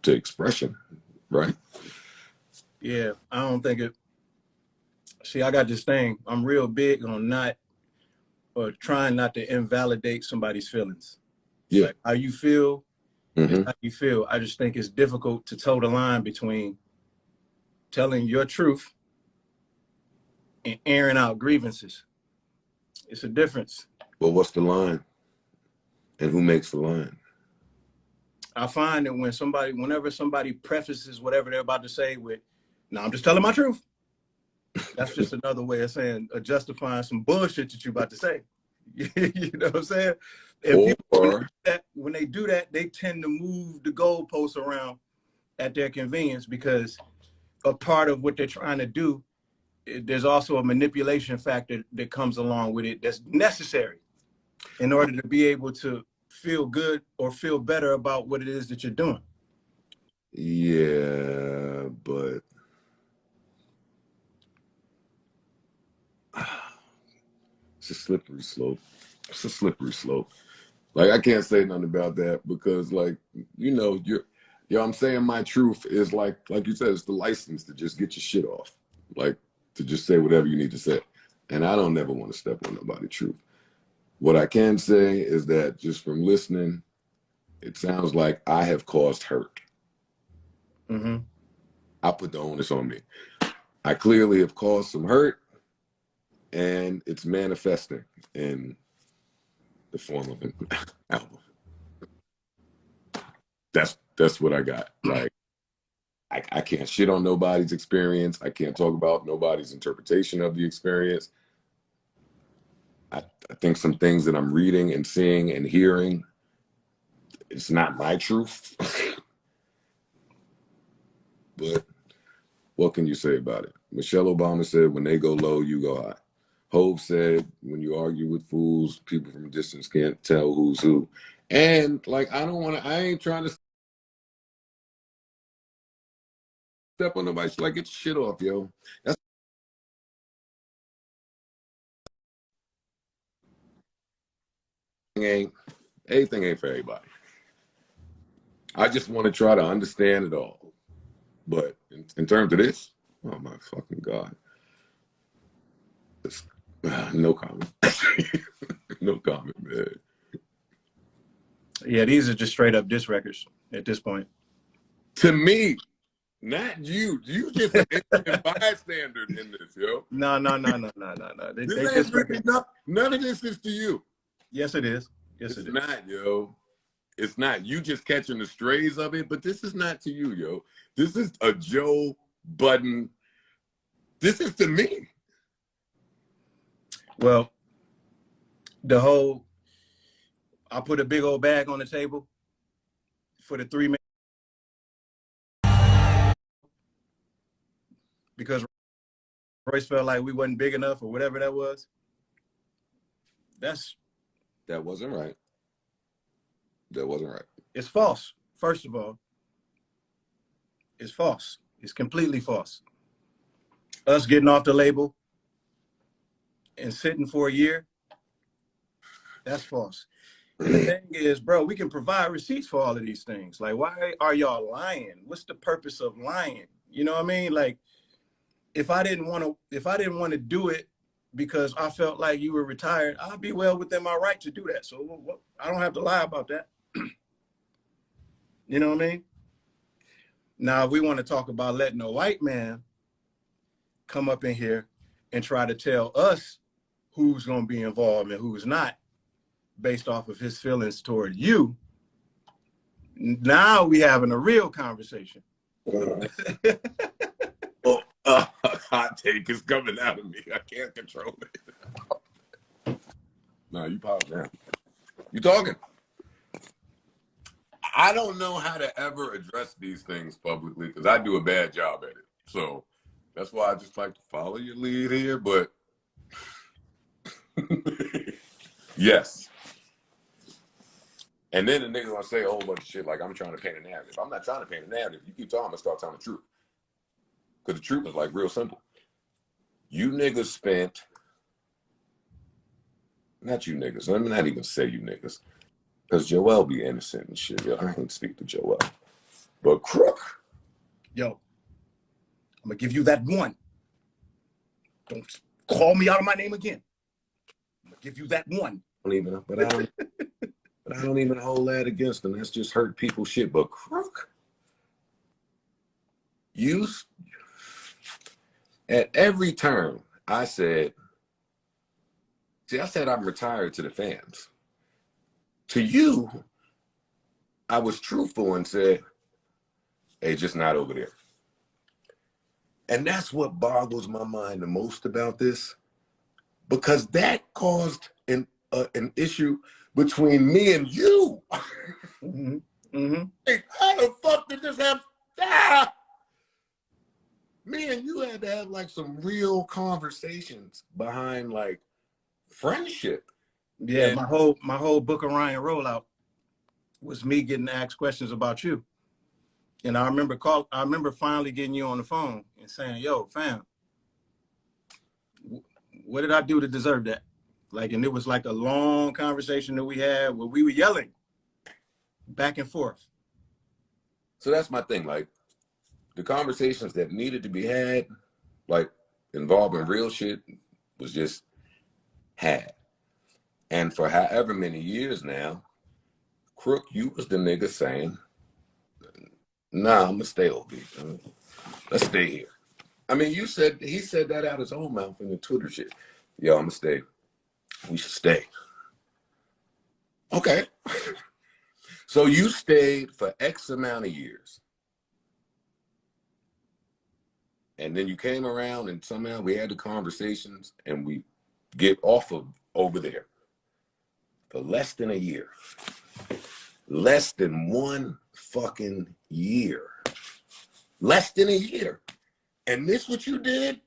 to expression, right? Yeah, I don't think it. See, I got this thing. I'm real big on not or trying not to invalidate somebody's feelings. Yeah. Like how you feel is Mm-hmm. how you feel. I just think it's difficult to toe the line between telling your truth and airing out grievances. It's a difference. Well, what's the line? And who makes the line? I find that whenever somebody prefaces whatever they're about to say with, "No, I'm just telling my truth," that's just another way of saying, justifying some bullshit that you're about to say. You know what I'm saying? And people, when they do that, they tend to move the goalposts around at their convenience, because a part of what they're trying to do, there's also a manipulation factor that comes along with it that's necessary in order to be able to feel good or feel better about what it is that you're doing. Yeah, but it's a slippery slope. It's a slippery slope. Like, I can't say nothing about that because, like, you know, I'm saying my truth is like you said, it's the license to just get your shit off, like to just say whatever you need to say. And I don't never want to step on nobody's truth. What I can say is that just from listening, it sounds like I have caused hurt. Mm-hmm. I put the onus on me. I clearly have caused some hurt, and it's manifesting in the form of an album. That's what I got. Like, I can't shit on nobody's experience. I can't talk about nobody's interpretation of the experience. I think some things that I'm reading and seeing and hearing, it's not my truth. But what can you say about it? Michelle Obama said, when they go low, you go high. Hope said, when you argue with fools, people from a distance can't tell who's who. And like, I ain't trying to step on nobody. Like, get your shit off, yo. That's everything ain't for everybody. I just want to try to understand it all. But in terms of this, oh my fucking God. No comment. No comment, man. Yeah, these are just straight up diss records at this point. To me, not you. You just an innocent bystander in this, yo. No. None of this is to you. Yes, it is. Yes, it is. It's not, yo. It's not. You just catching the strays of it, but this is not to you, yo. This is a Joe Budden. This is to me. Well, I put a big old bag on the table for the 3 men because Royce felt like we wasn't big enough or whatever that was. That wasn't right. That wasn't right. It's false. First of all, it's false. It's completely false. Us getting off the label and sitting for a year, that's false. And the thing is, bro, we can provide receipts for all of these things. Like, why are y'all lying? What's the purpose of lying? You know what I mean? Like, if I didn't want to do it because I felt like you were retired, I'd be well within my right to do that. So I don't have to lie about that. You know what I mean? Now, if we want to talk about letting a white man come up in here and try to tell us who's going to be involved and who's not based off of his feelings toward you, now we having a real conversation. Hot take is coming out of me. I can't control it. No, you pause down. You talking. I don't know how to ever address these things publicly because I do a bad job at it. So that's why I just like to follow your lead here. But yes. And then the niggas gonna say a whole bunch of shit like I'm trying to paint a narrative. I'm not trying to paint a narrative. You keep talking, I'm gonna start telling the truth. Because the truth is like real simple. You niggas spent, not you niggas, let me not even say you niggas. Because Joell be innocent and shit. Yo, I ain't speak to Joell. But Crook, yo, I'm gonna give you that one. Don't call me out of my name again. I'm gonna give you that one. but I don't even hold that against them. That's just hurt people's shit. But Crook, you at every turn, I said I'm retired to the fans. To you, I was truthful and said, hey, just not over there. And that's what boggles my mind the most about this, because that caused an issue between me and you. Mm-hmm. Mm-hmm. Hey, how the fuck did this happen? Ah! Me and you had to have like some real conversations behind like friendship. Yeah, And my whole Book of Ryan rollout was me getting asked questions about you. And I remember finally getting you on the phone and saying, yo, fam, what did I do to deserve that? Like, and it was like a long conversation that we had where we were yelling back and forth. so that's my thing. Like the conversations that needed to be had, like involving real shit, was just had. And for however many years now, Crook, you was the nigga saying, nah, I'm gonna stay over here. Let's stay here. I mean, he said that out his own mouth in the Twitter shit. Yo, I'm gonna stay. We should stay. Okay. So you stayed for X amount of years. And then you came around and somehow we had the conversations and we get off of over there for less than a year. Less than 1 fucking year. Less than a year. And this what you did?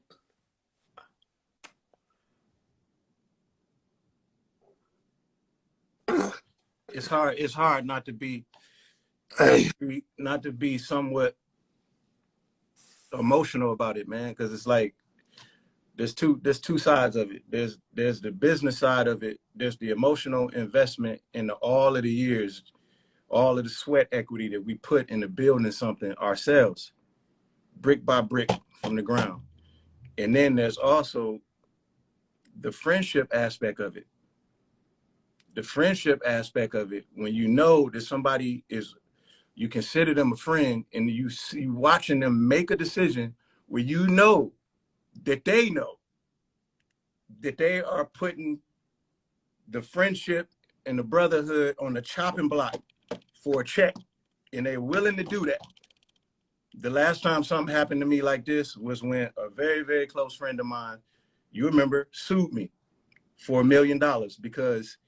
It's hard not to be somewhat emotional about it, man, because it's like there's two sides of it. There's the business side of it. There's the emotional investment in all of the years, all of the sweat equity that we put into building something ourselves, brick by brick from the ground. And then there's also the friendship aspect of it. The friendship aspect of it, when you know that somebody is, you consider them a friend, and you see watching them make a decision where you know that they are putting the friendship and the brotherhood on the chopping block for a check, and they're willing to do that. The last time something happened to me like this was when a very, very close friend of mine, you remember, sued me for $1 million because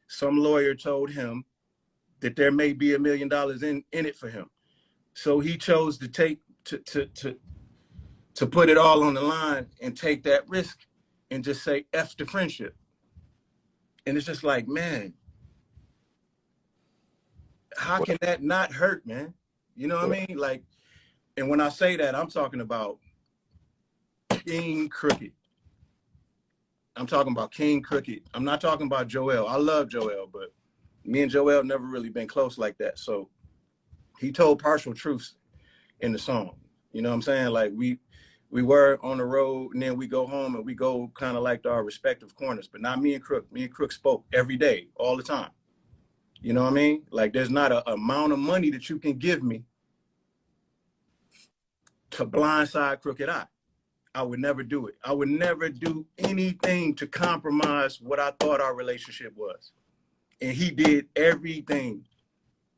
some lawyer told him that there may be $1 million in it for him. So he chose to take to put it all on the line and take that risk and just say F the friendship. And it's just like, man, how can that not hurt, man? You know what I mean? Like, and when I say that, I'm talking about King Crooked. I'm talking about King Crooked. I'm not talking about Joell. I love Joell, but me and Joell never really been close like that. So he told partial truths in the song. You know what I'm saying? Like we were on the road and then we go home and we go kind of like to our respective corners, but not me and Crook. Me and Crook spoke every day, all the time. You know what I mean? Like there's not an amount of money that you can give me to blindside Crooked Eye. I would never do it. I would never do anything to compromise what I thought our relationship was. And he did everything.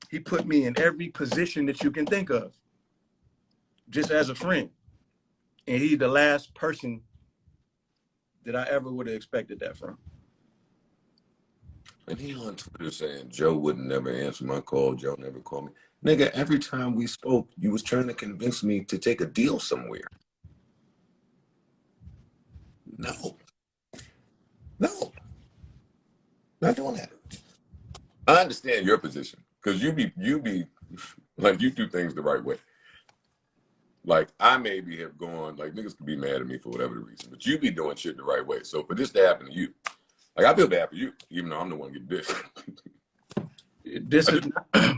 He put me in every position that you can think of, just as a friend. And he's the last person that I ever would have expected that from. And he on Twitter saying Joe would never answer my call. Joe never called me. Nigga, every time we spoke, you was trying to convince me to take a deal somewhere. No. Not doing that. I understand your position. Because you be like you do things the right way. Like I maybe have gone, like niggas could be mad at me for whatever the reason, but you be doing shit the right way. So for this to happen to you, like I feel bad for you, even though I'm the one getting this. This is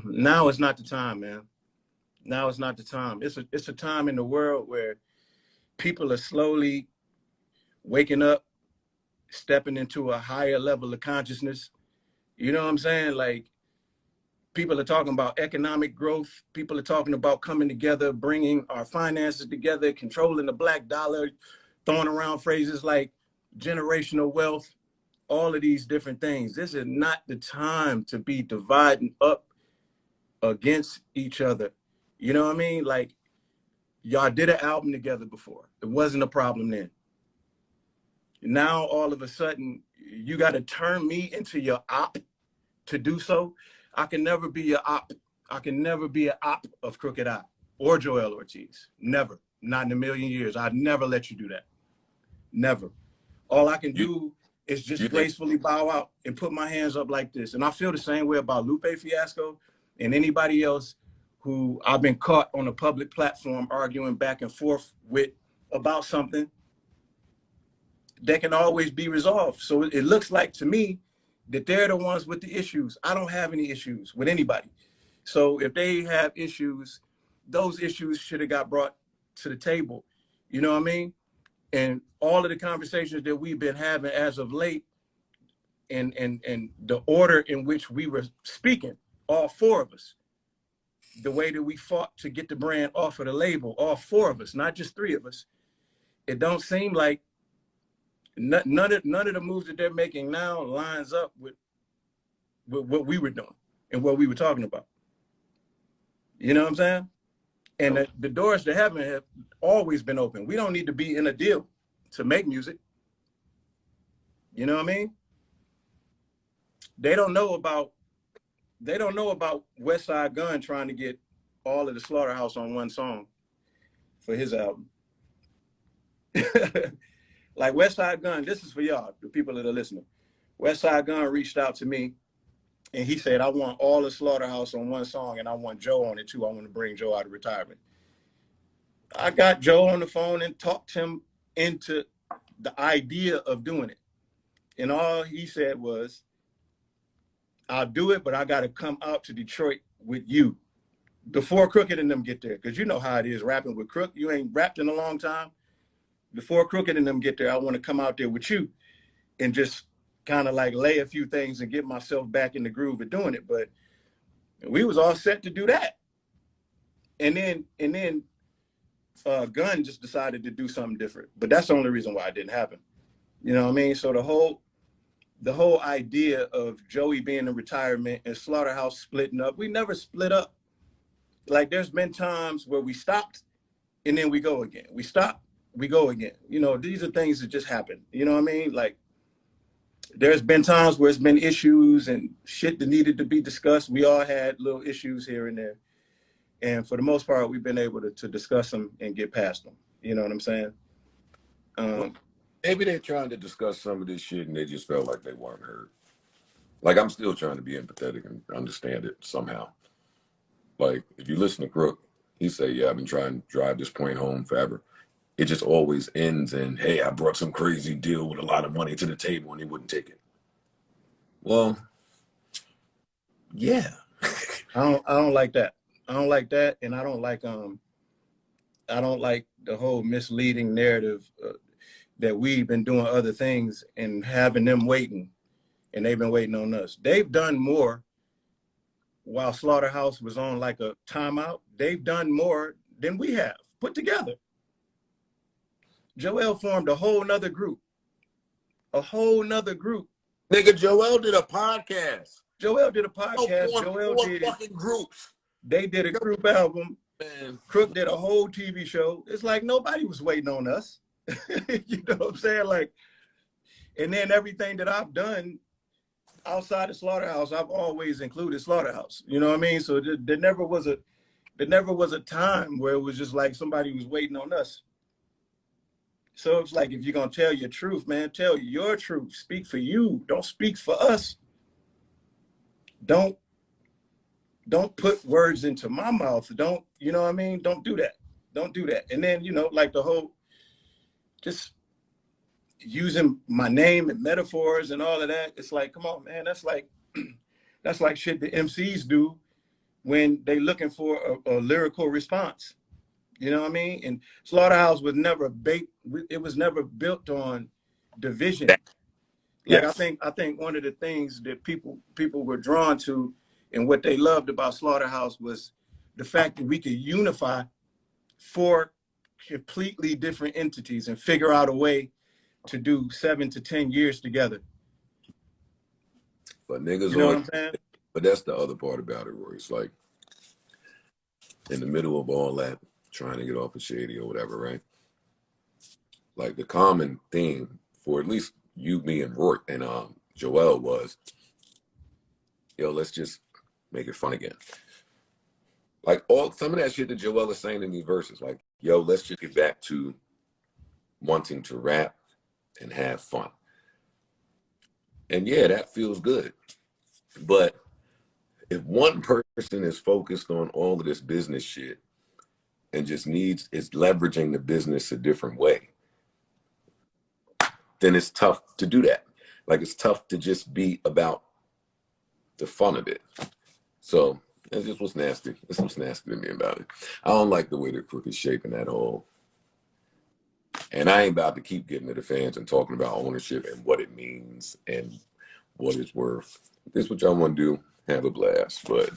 now is not the time, man. Now is not the time. It's a time in the world where people are slowly waking up, stepping into a higher level of consciousness. You know what I'm saying? Like, people are talking about economic growth. People are talking about coming together, bringing our finances together, controlling the black dollar, throwing around phrases like generational wealth, all of these different things. This is not the time to be dividing up against each other. You know what I mean? Like, y'all did an album together before. It wasn't a problem then. Now, all of a sudden, you got to turn me into your op to do so. I can never be your op. I can never be an op of Crooked I or Joell Ortiz. Never. Not in a million years. I'd never let you do that. Never. All I can do is just gracefully bow out and put my hands up like this. And I feel the same way about Lupe Fiasco and anybody else who I've been caught on a public platform arguing back and forth with about something that can always be resolved. So it looks like to me that they're the ones with the issues. I don't have any issues with anybody. So if they have issues, those issues should have got brought to the table. You know what I mean? And all of the conversations that we've been having as of late, and the order in which we were speaking, all four of us, the way that we fought to get the brand off of the label, all four of us, not just three of us, it don't seem like none of the moves that they're making now lines up with what we were doing and what we were talking about. You know what I'm saying? And the doors to heaven have always been open. We don't need to be in a deal to make music. You know what I mean? They don't know about West Side Gun trying to get all of the Slaughterhouse on one song for his album. Like, West Side Gun, this is for y'all, the people that are listening. West Side Gun reached out to me and he said, I want all the Slaughterhouse on one song and I want Joe on it too. I want to bring Joe out of retirement. I got Joe on the phone and talked him into the idea of doing it. And all he said was, I'll do it, but I got to come out to Detroit with you before Crooked and them get there. Because you know how it is rapping with Crook. You ain't rapped in a long time. Before Crooked and them get there, I want to come out there with you and just kind of like lay a few things and get myself back in the groove of doing it. But we was all set to do that. And then Gunn just decided to do something different. But that's the only reason why it didn't happen. You know what I mean? So the whole idea of Joey being in retirement and Slaughterhouse splitting up, we never split up. Like, there's been times where we stopped and then we go again. We stop, we go again. You know, these are things that just happen. You know what I mean? Like, there's been times where it's been issues and shit that needed to be discussed. We all had little issues here and there. And for the most part, we've been able to discuss them and get past them. You know what I'm saying? Well, maybe they're trying to discuss some of this shit and they just felt like they weren't heard. Like, I'm still trying to be empathetic and understand it somehow. Like, if you listen to Crook, he say, yeah, I've been trying to drive this point home forever. It just always ends in, hey, I brought some crazy deal with a lot of money to the table and he wouldn't take it. Well, yeah. I don't like that. I don't like that, and I don't like the whole misleading narrative that we've been doing other things and having them waiting, and they've been waiting on us. They've done more while Slaughterhouse was on like a timeout. They've done more than we have put together. Joell formed a whole nother group. Nigga, Joell did a podcast. Joell did a podcast. Four fucking groups. They did a group album. Man. Crook did a whole TV show. It's like nobody was waiting on us. You know what I'm saying? Like, and then everything that I've done outside of Slaughterhouse, I've always included Slaughterhouse. You know what I mean? So there never was a time where it was just like somebody was waiting on us. So it's like, if you're gonna tell your truth, man, tell your truth. Speak for you. Don't speak for us. Don't put words into my mouth. Don't, you know what I mean? Don't do that. Don't do that. And then, you know, like the whole just using my name and metaphors and all of that. It's like, come on, man. That's like shit the MCs do when they looking for a lyrical response. You know what I mean? And Slaughterhouse was never it was never built on division. Like Yes. I think one of the things that people were drawn to and what they loved about Slaughterhouse was the fact that we could unify four completely different entities and figure out a way to do 7 to 10 years together. But niggas You know on, what I'm saying? but that's the other part about it, Royce. Like, in the middle of all that, trying to get off of Shady or whatever, right? Like, the common theme for at least you, me, and Roy and Joell was, yo, let's just make it fun again. Like, some of that shit that Joell is saying in these verses, like, yo, let's just get back to wanting to rap and have fun. And yeah, that feels good. But if one person is focused on all of this business shit and just is leveraging the business a different way, then it's tough to do that. Like, it's tough to just be about the fun of it. So that's just what's nasty. That's what's nasty to me about it. I don't like the way the Crook is shaping that whole. And I ain't about to keep getting to the fans and talking about ownership and what it means and what it's worth. If this is what y'all want to do, have a blast. But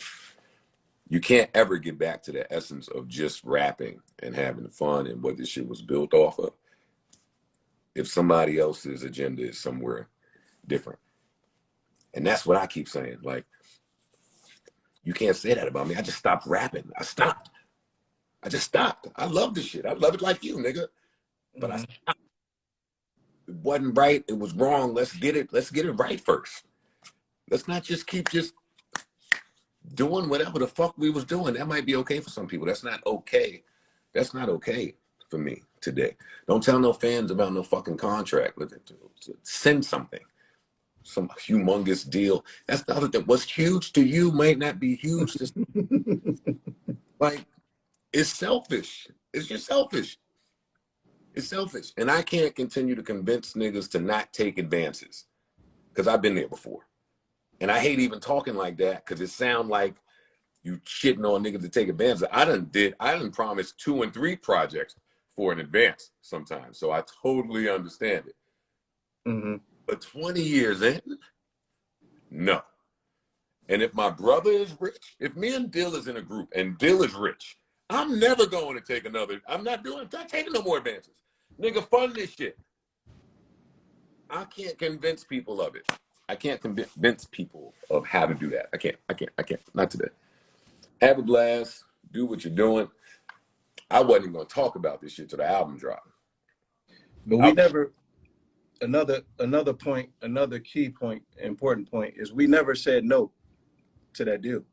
you can't ever get back to the essence of just rapping and having fun and what this shit was built off of if somebody else's agenda is somewhere different. And that's what I keep saying. Like, you can't say that about me. I just stopped rapping. I stopped. I just stopped. I love this shit. I love it like you, nigga. But I stopped. It wasn't right. It was wrong. Let's get it right first. Let's not just keep doing whatever the fuck we was doing. That might be okay for some people. That's not okay. That's not okay for me today. Don't tell no fans about no fucking contract with it. Send something. Some humongous deal. That's the other thing. What's huge to you might not be huge to like, it's selfish. It's just selfish. It's selfish. And I can't continue to convince niggas to not take advances. Because I've been there before. And I hate even talking like that because it sounds like you shitting on niggas to take advantage. I done promised 2 and 3 projects for an advance sometimes. So I totally understand it. Mm-hmm. But 20 years in, no. And if my brother is rich, if me and Dill is in a group and Dill is rich, I'm never going to take I'm not taking no more advances. Nigga, fund this shit. I can't convince people of it. I can't convince people of how to do that. I can't. Not today. Have a blast. Do what you're doing. I wasn't even going to talk about this shit till the album dropped. But we never, another point, another key point, important point is we never said no to that deal.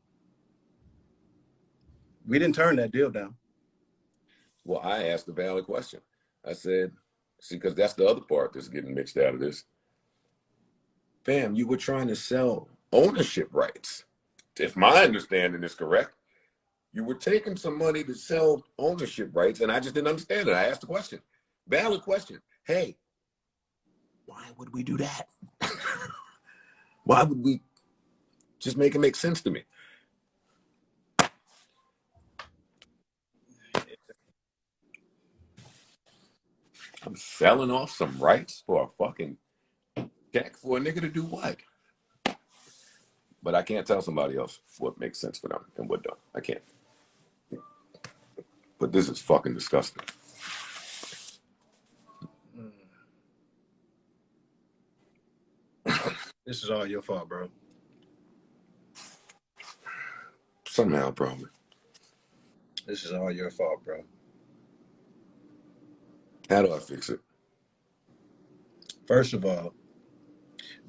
We didn't turn that deal down. Well, I asked a valid question. I said, see, because that's the other part that's getting mixed out of this. Fam, you were trying to sell ownership rights. If my understanding is correct, you were taking some money to sell ownership rights, and I just didn't understand it. I asked the question. Valid question. Hey, why would we do that? Why would we just make it make sense to me? I'm selling off some rights for a fucking check for a nigga to do what? But I can't tell somebody else what makes sense for them and what don't. I can't. But this is fucking disgusting. This is all your fault, bro. Somehow, probably. This is all your fault, bro. How do I fix it? First of all,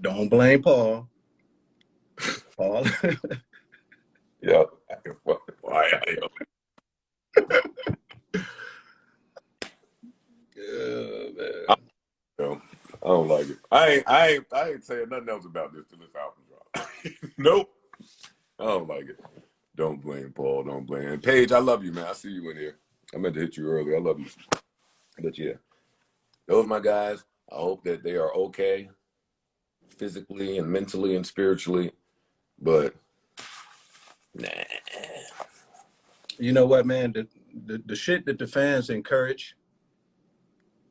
don't blame Paul. Paul. Yep. Why? Yeah, man. I don't like it. I ain't saying nothing else about this till this album drop. Nope. I don't like it. Don't blame Paul. Don't blame. And Paige, I love you, man. I see you in here. I meant to hit you earlier. I love you. But yeah, those my guys. I hope that they are okay physically and mentally and spiritually. But Nah. You know what, man? The shit that the fans encourage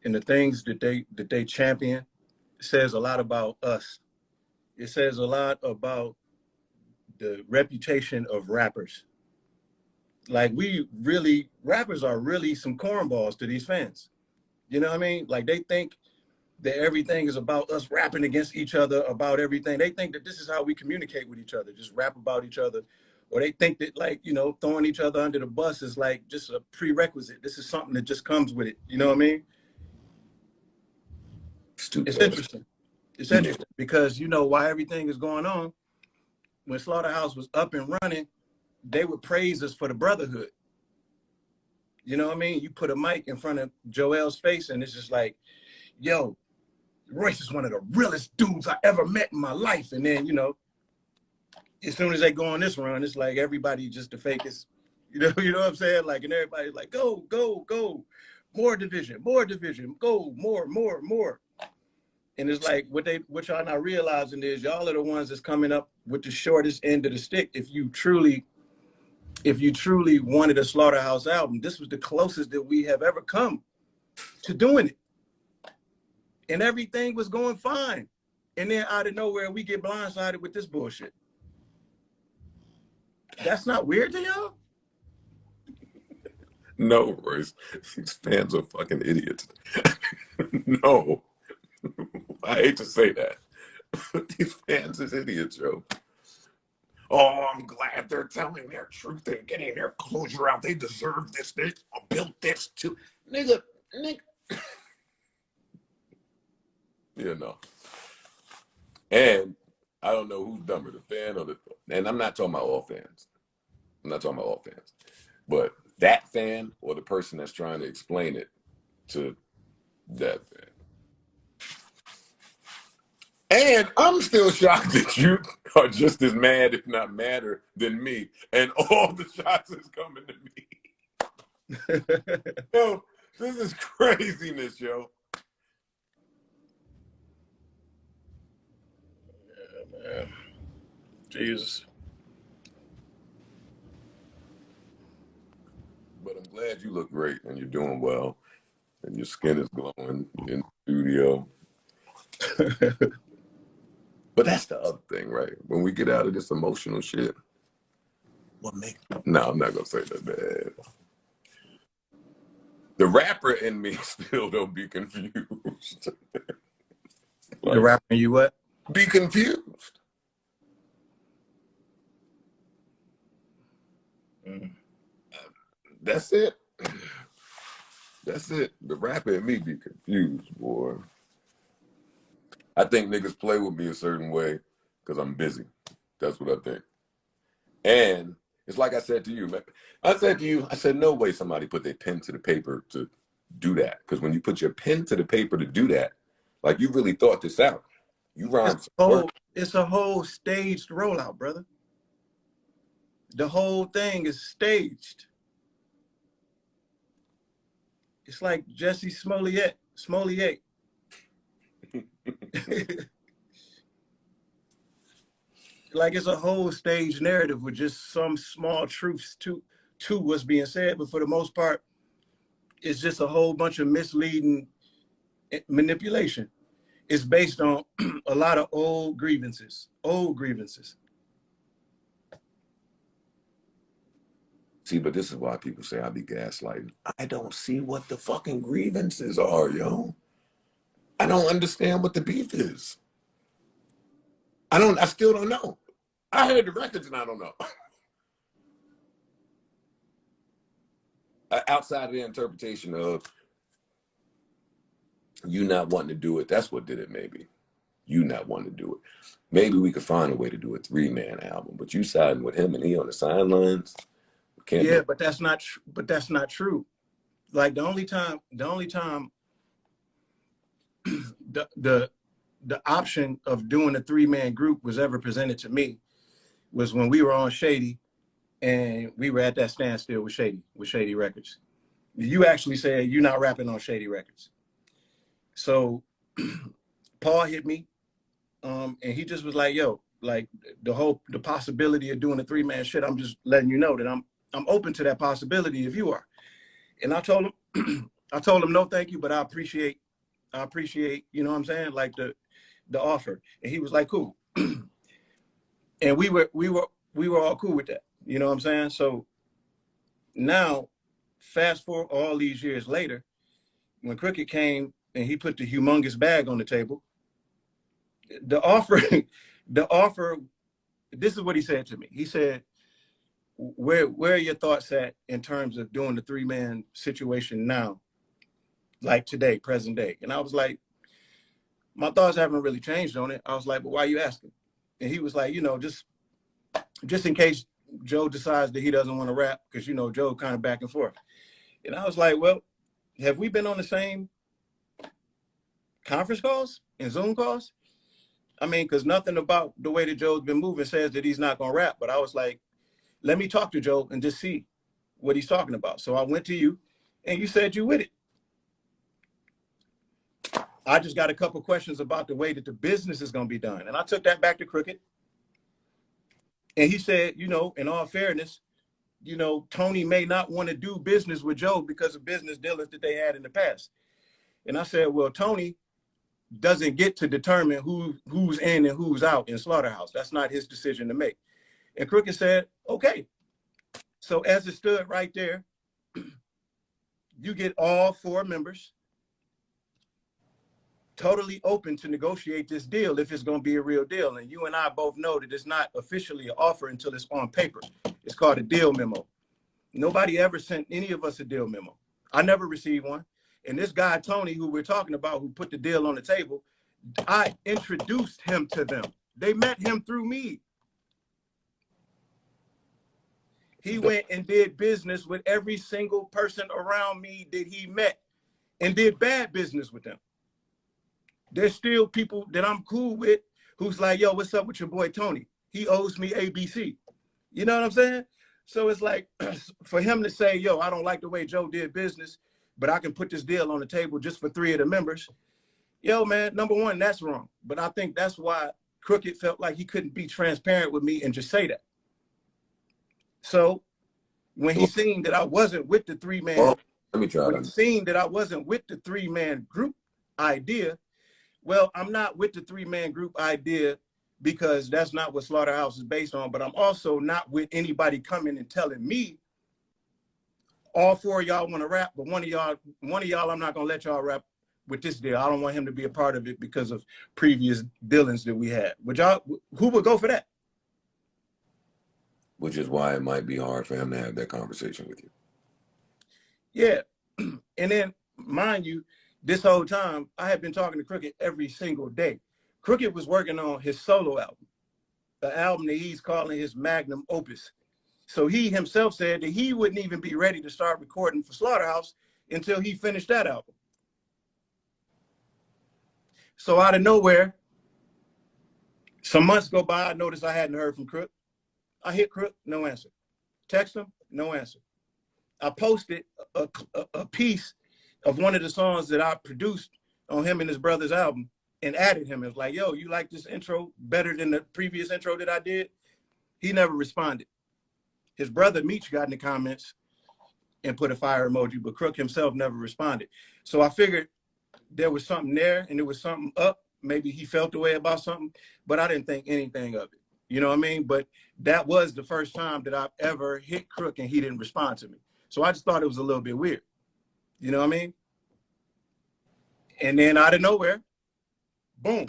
and the things that they champion says a lot about us. It says a lot about the reputation of rappers. Like rappers are really some cornballs to these fans. You know what I mean? Like they think that everything is about us rapping against each other about everything. They think that this is how we communicate with each other, just rap about each other. Or they think that, like, you know, throwing each other under the bus is like just a prerequisite. This is something that just comes with it. You know what I mean? It's interesting. It's interesting because you know why everything is going on. When Slaughterhouse was up and running, they would praise us for the brotherhood. You know what I mean? You put a mic in front of Joel's face and it's just like, yo, Royce is one of the realest dudes I ever met in my life. And then, you know, as soon as they go on this run, it's like everybody just the fakest. You know what I'm saying? Like, and everybody's like, go, go, go. More division, go, more. And it's like what y'all not realizing is y'all are the ones that's coming up with the shortest end of the stick. If you truly wanted a Slaughterhouse album, this was the closest that we have ever come to doing it. And everything was going fine. And then out of nowhere, we get blindsided with this bullshit. That's not weird to y'all? No, Royce. These fans are fucking idiots. No. I hate to say that. These fans is idiots, yo. Oh, I'm glad they're telling their truth and getting their closure out. They deserve this. They built this too. Nigga. You know. And I don't know who's dumber, the fan or and I'm not talking about all fans. But that fan or the person that's trying to explain it to that fan. And I'm still shocked that you are just as mad, if not madder, than me. And all the shots is coming to me. Yo, this is craziness, yo. Yeah, man. Jesus. But I'm glad you look great and you're doing well. And your skin is glowing in the studio. But that's the other thing, right? When we get out of this emotional shit, what makes... No, I'm not gonna say that bad. The rapper in me still don't be confused. Like, the rapper in you what? Be confused. That's it. That's it. The rapper in me be confused, boy. I think niggas play with me a certain way because I'm busy. That's what I think. And it's like I said to you, man. I said, no way somebody put their pen to the paper to do that. Because when you put your pen to the paper to do that, like you really thought this out. You rhyme. It's a whole staged rollout, brother. The whole thing is staged. It's like Jesse Smollett. Like it's a whole stage narrative with just some small truths to what's being said, but for the most part, it's just a whole bunch of misleading manipulation. It's based on a lot of old grievances. See, but this is why people say I be gaslighting. I don't see what the fucking grievances are, yo. I don't understand what the beef is. I still don't know. I heard the records and I don't know. Outside of the interpretation of you not wanting to do it, that's what did it maybe. You not wanting to do it. Maybe we could find a way to do a 3-man album, but you siding with him and he on the sidelines. Yeah, but that's not true. Like the only time the option of doing a 3-man group was ever presented to me was when we were on Shady and we were at that standstill with Shady Records. You actually said you're not rapping on Shady Records. So Paul hit me and he just was like, yo, like the possibility of doing a 3-man shit. I'm just letting you know that I'm open to that possibility if you are. And I told him, no, thank you, but I appreciate, you know what I'm saying? Like the offer. And he was like, cool. And we were all cool with that. You know what I'm saying? So now, fast forward all these years later, when Crooked came and he put the humongous bag on the table, the offer, this is what he said to me. He said, where are your thoughts at in terms of doing the 3-man situation now, like today, present day? And I was like, my thoughts haven't really changed on it. I was like, but why are you asking? And he was like, you know, just in case Joe decides that he doesn't want to rap, because, you know, Joe kind of back and forth. And I was like, well, have we been on the same conference calls and Zoom calls? I mean, because nothing about the way that Joe's been moving says that he's not going to rap. But I was like, let me talk to Joe and just see what he's talking about. So I went to you and you said you with it. I just got a couple questions about the way that the business is going to be done. And I took that back to Crooked. And he said, you know, in all fairness, you know, Tony may not want to do business with Joe because of business dealings that they had in the past. And I said, well, Tony doesn't get to determine who's in and who's out in Slaughterhouse. That's not his decision to make. And Crooked said, okay. So as it stood right there, you get all 4 members totally open to negotiate this deal if it's going to be a real deal. And you and I both know that it's not officially an offer until it's on paper. It's called a deal memo. Nobody ever sent any of us a deal memo. I never received one. And this guy, Tony, who we're talking about, who put the deal on the table, I introduced him to them. They met him through me. He went and did business with every single person around me that he met and did bad business with them. There's still people that I'm cool with who's like, yo, what's up with your boy Tony? He owes me ABC. You know what I'm saying? So it's like, for him to say, yo, I don't like the way Joe did business, but I can put this deal on the table just for 3 of the members. Yo, man, number one, that's wrong. But I think that's why Crooked felt like he couldn't be transparent with me and just say that. So when he seen that I wasn't with the 3-man, well, let me try when he seen that I wasn't with the 3-man group idea, well, I'm not with the 3-man group idea because that's not what Slaughterhouse is based on, but I'm also not with anybody coming and telling me all 4 of y'all want to rap, but one of y'all, I'm not going to let y'all rap with this deal. I don't want him to be a part of it because of previous dealings that we had. Would y'all, who would go for that? Which is why it might be hard for him to have that conversation with you. Yeah. And then, mind you, this whole time, I had been talking to Crooked every single day. Crooked was working on his solo album, the album that he's calling his magnum opus. So he himself said that he wouldn't even be ready to start recording for Slaughterhouse until he finished that album. So out of nowhere, some months go by, I noticed I hadn't heard from Crook. I hit Crook, no answer. Text him, no answer. I posted a piece of one of the songs that I produced on him and his brother's album and added him. It was like, yo, you like this intro better than the previous intro that I did? He never responded. His brother Meech got in the comments and put a fire emoji, but Crook himself never responded. So I figured there was something there and there was something up. Maybe he felt the way about something, but I didn't think anything of it. You know what I mean? But that was the first time that I've ever hit Crook and he didn't respond to me. So I just thought it was a little bit weird. You know what I mean? And then out of nowhere, boom,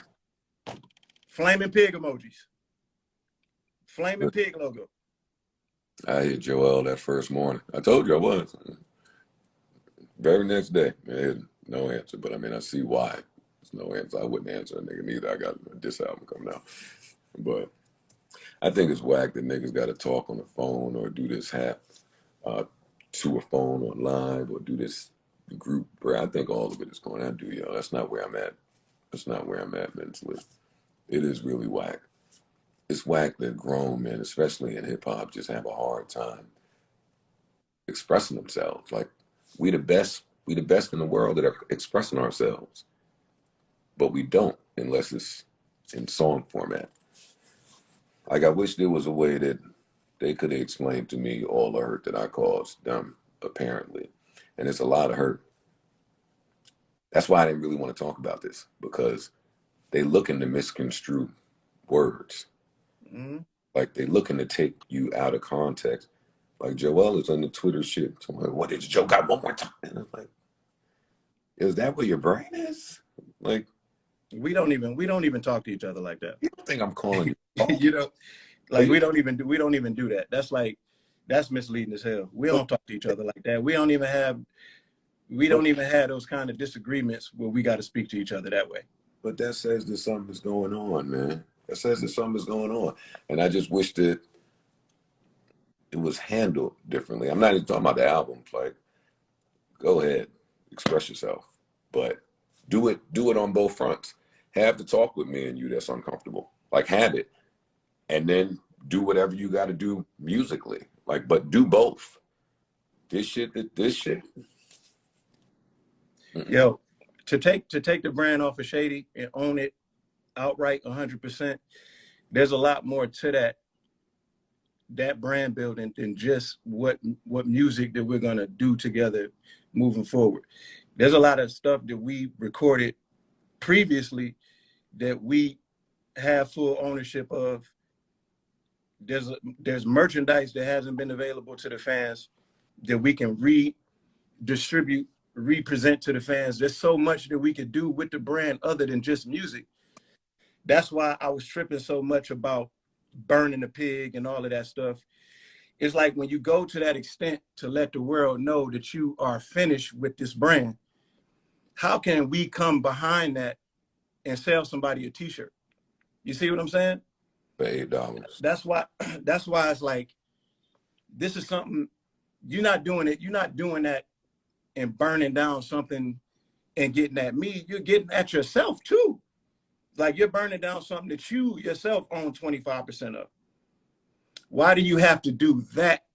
flaming pig emojis. Flaming pig logo. I hit Joell that first morning. I told you I was. Very next day, man, no answer. But I mean, I see why. There's no answer. I wouldn't answer a nigga neither. I got this album coming out. But I think it's whack that niggas got to talk on the phone or do this to a phone or live or do this group. Bro, I think all of it is going. I do, yo. That's not where I'm at. That's not where I'm at mentally. It is really whack. It's whack that grown men, especially in hip hop, just have a hard time expressing themselves. Like we the best in the world that are expressing ourselves, but we don't unless it's in song format. Like I wish there was a way that they could have explained to me all the hurt that I caused them, apparently. And it's a lot of hurt. That's why I didn't really want to talk about this, because they looking to misconstrue words. Mm-hmm. Like they looking to take you out of context. Like Joell is on the Twitter shit. So like, what did you joke out one more time? And I'm like, is that where your brain is? Like We don't even talk to each other like that. you don't think I'm calling you? You know, like we don't even do that. That's misleading as hell. We don't talk to each other like that. We don't even have those kind of disagreements where we got to speak to each other that way. But that says that something's going on, man. That says that something's going on. And I just wish that it was handled differently. I'm not even talking about the albums. Like, go ahead, express yourself. But do it on both fronts. Have the talk with me and you that's uncomfortable. Like have it. And then do whatever you gotta do musically. Like, but do both. This shit. Yo, to take the brand off of Shady and own it outright 100%, there's a lot more to that brand building than just what music that we're gonna do together moving forward. There's a lot of stuff that we recorded previously that we have full ownership of. There's merchandise that hasn't been available to the fans that we can redistribute, represent to the fans. There's so much that we could do with the brand other than just music. That's why I was tripping so much about burning the pig and all of that stuff. It's like when you go to that extent to let the world know that you are finished with this brand, how can we come behind that and sell somebody a t-shirt? You see what I'm saying? For $8. That's why it's like, this is something, you're not doing that and burning down something and getting at me. You're getting at yourself too. Like you're burning down something that you yourself own 25% of. Why do you have to do that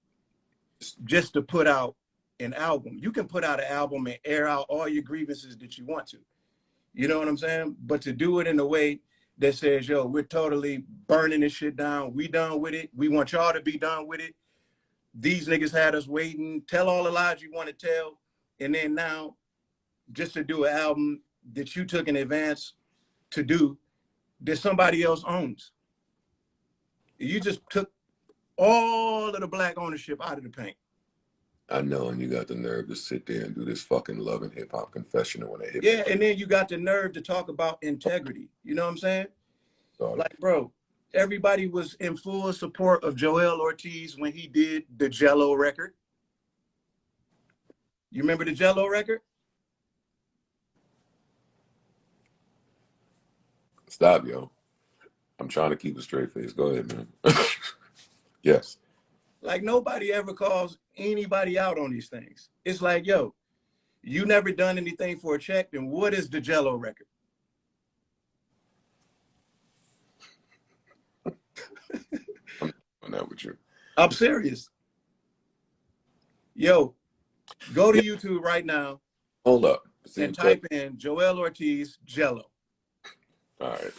just to put out an album? You can put out an album and air out all your grievances that you want to. You know what I'm saying? But to do it in a way that says, yo, we're totally burning this shit down. We done with it. We want y'all to be done with it. These niggas had us waiting. Tell all the lies you want to tell. And then now, just to do an album that you took in advance to do, that somebody else owns. You just took all of the black ownership out of the paint. I know, and you got the nerve to sit there and do this fucking Love and Hip Hop confessional when they hit. Yeah, and then you got the nerve to talk about integrity. You know what I'm saying? Like, bro, everybody was in full support of Joell Ortiz when he did the Jello record. You remember the Jello record? Stop, yo. I'm trying to keep a straight face. Go ahead, man. Yes. Like nobody ever calls anybody out on these things. It's like, yo, you never done anything for a check, then what is the Jello record? I'm doing that with you. I'm serious. Yo, go to YouTube right now. Hold up. And type in Joell Ortiz Jello. All right.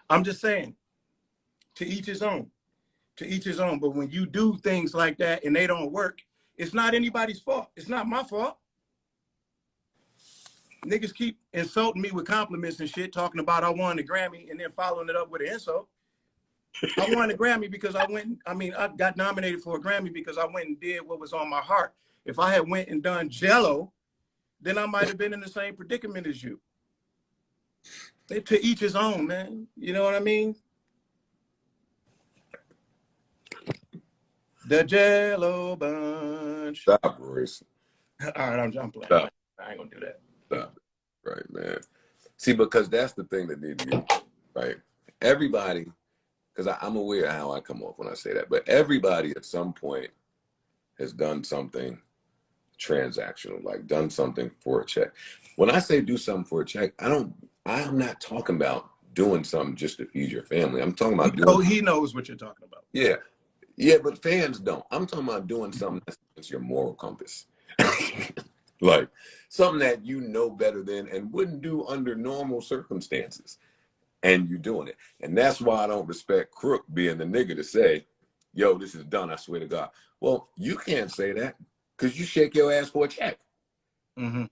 I'm just saying, to each his own. To each his own. But when you do things like that and they don't work, it's not anybody's fault. It's not my fault. Niggas keep insulting me with compliments and shit, talking about I won the Grammy and then following it up with an insult. I won the Grammy because I got nominated for a Grammy because I went and did what was on my heart. If I had went and done Jello, then I might have been in the same predicament as you. To each his own, man. You know what I mean? The Jello bunch. Stop, Royce. All right, I'm playing. Stop. I ain't gonna do that. Stop. Right, man. See, because that's the thing that needs to be right. Everybody, because I'm aware of how I come off when I say that, but everybody at some point has done something transactional, like done something for a check. When I say do something for a check, I'm not talking about doing something just to feed your family. I'm talking about doing. He knows what you're talking about. Yeah. Yeah, but fans don't. I'm talking about doing something that's your moral compass. Like something that you know better than and wouldn't do under normal circumstances. and you doing it. And that's why I don't respect Crook being the nigga to say, yo, this is done, I swear to God. Well, you can't say that because you shake your ass for a check. Mm-hmm.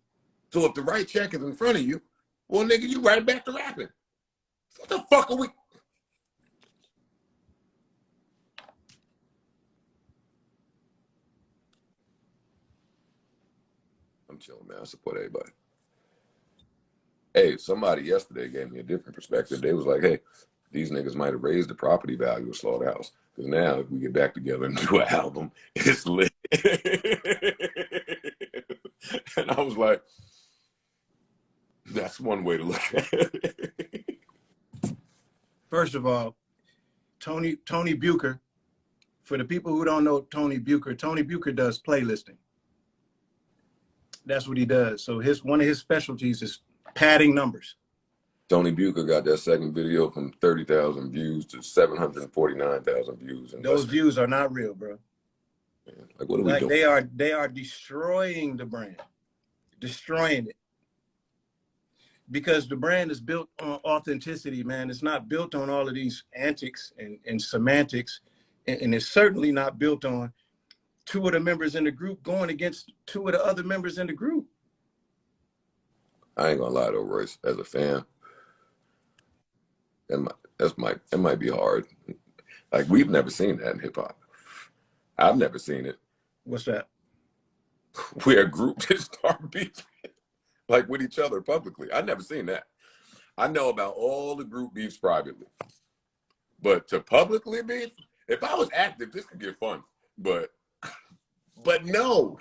So if the right check is in front of you, well, nigga, you right back to rapping. What the fuck are we? I'm chilling, man. I support everybody. Hey, somebody yesterday gave me a different perspective. They was like, hey, these niggas might have raised the property value of Slaughterhouse. Because now if we get back together and do an album, it's lit. And I was like, that's one way to look at it. First of all, Tony Bucher, for the people who don't know Tony Bucher does playlisting. That's what he does. So one of his specialties is padding numbers. Tony Bucher got that second video from 30,000 views to 749,000 views. And those views are not real, bro. Man, like, what are we doing? They are destroying the brand, destroying it. Because the brand is built on authenticity, man. It's not built on all of these antics and semantics. And it's certainly not built on two of the members in the group going against two of the other members in the group. I ain't gonna lie though, Royce, as a fan, that might be hard. Like, we've never seen that in hip hop. I've never seen it. What's that? Where a group just start beefing like with each other publicly. I've never seen that. I know about all the group beefs privately, but to publicly beef, if I was active, this could get fun. But no,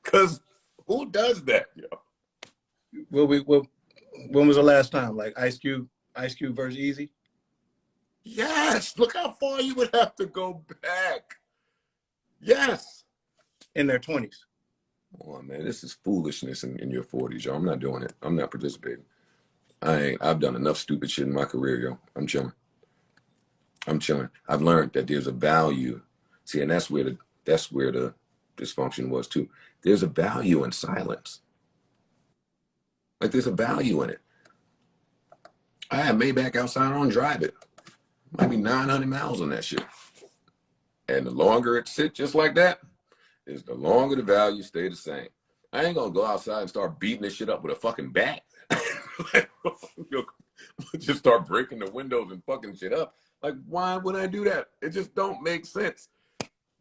because who does that, yo? When was the last time? Like Ice Cube versus Easy? Yes. Look how far you would have to go back. Yes. In their 20s. Come on, man. This is foolishness in your 40s, yo. I'm not doing it. I'm not participating. I've done enough stupid shit in my career, yo. I'm chilling. I've learned that there's a value. See, and that's where the dysfunction was too. There's a value in silence. Like, there's a value in it. I had Maybach outside, I don't drive it. Might be 900 miles on that shit. And the longer it sits just like that, is the longer the value stay the same. I ain't gonna go outside and start beating this shit up with a fucking bat. Just start breaking the windows and fucking shit up. Like, why would I do that? It just don't make sense.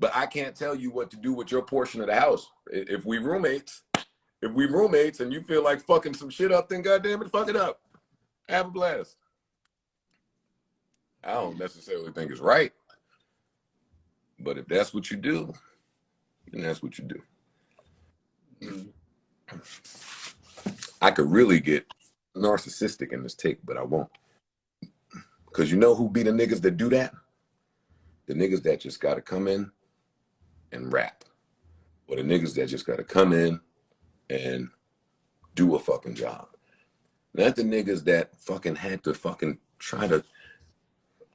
But I can't tell you what to do with your portion of the house. If we roommates and you feel like fucking some shit up, then goddamn it, fuck it up. Have a blast. I don't necessarily think it's right. But if that's what you do, then that's what you do. I could really get narcissistic in this take, but I won't. Because you know who be the niggas that do that? The niggas that just got to come in and rap. Or the niggas that just got to come in and do a fucking job. Not the niggas that fucking had to fucking try to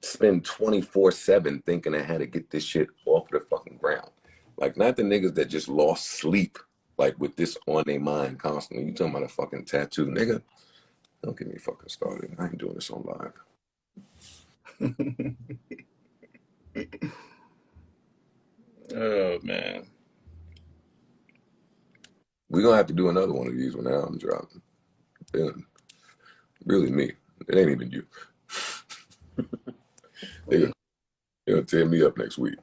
spend 24/7 thinking I had to get this shit off the fucking ground. Like, not the niggas that just lost sleep, like, with this on their mind constantly. You talking about a fucking tattoo, nigga? Don't get me fucking started. I ain't doing this on live. Oh, man. We're going to have to do another one of these when the album drops. Really me. It ain't even you. They're going to tear me up next week.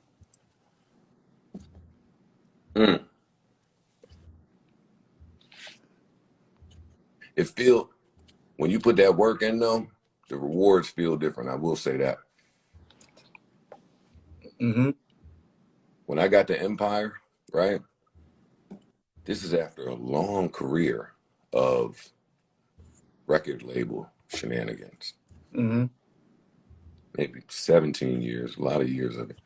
It feel, when you put that work in though, the rewards feel different. I will say that. Mm-hmm. When I got to Empire, right? This is after a long career of record label shenanigans. Mm-hmm. Maybe 17 years, a lot of years of it.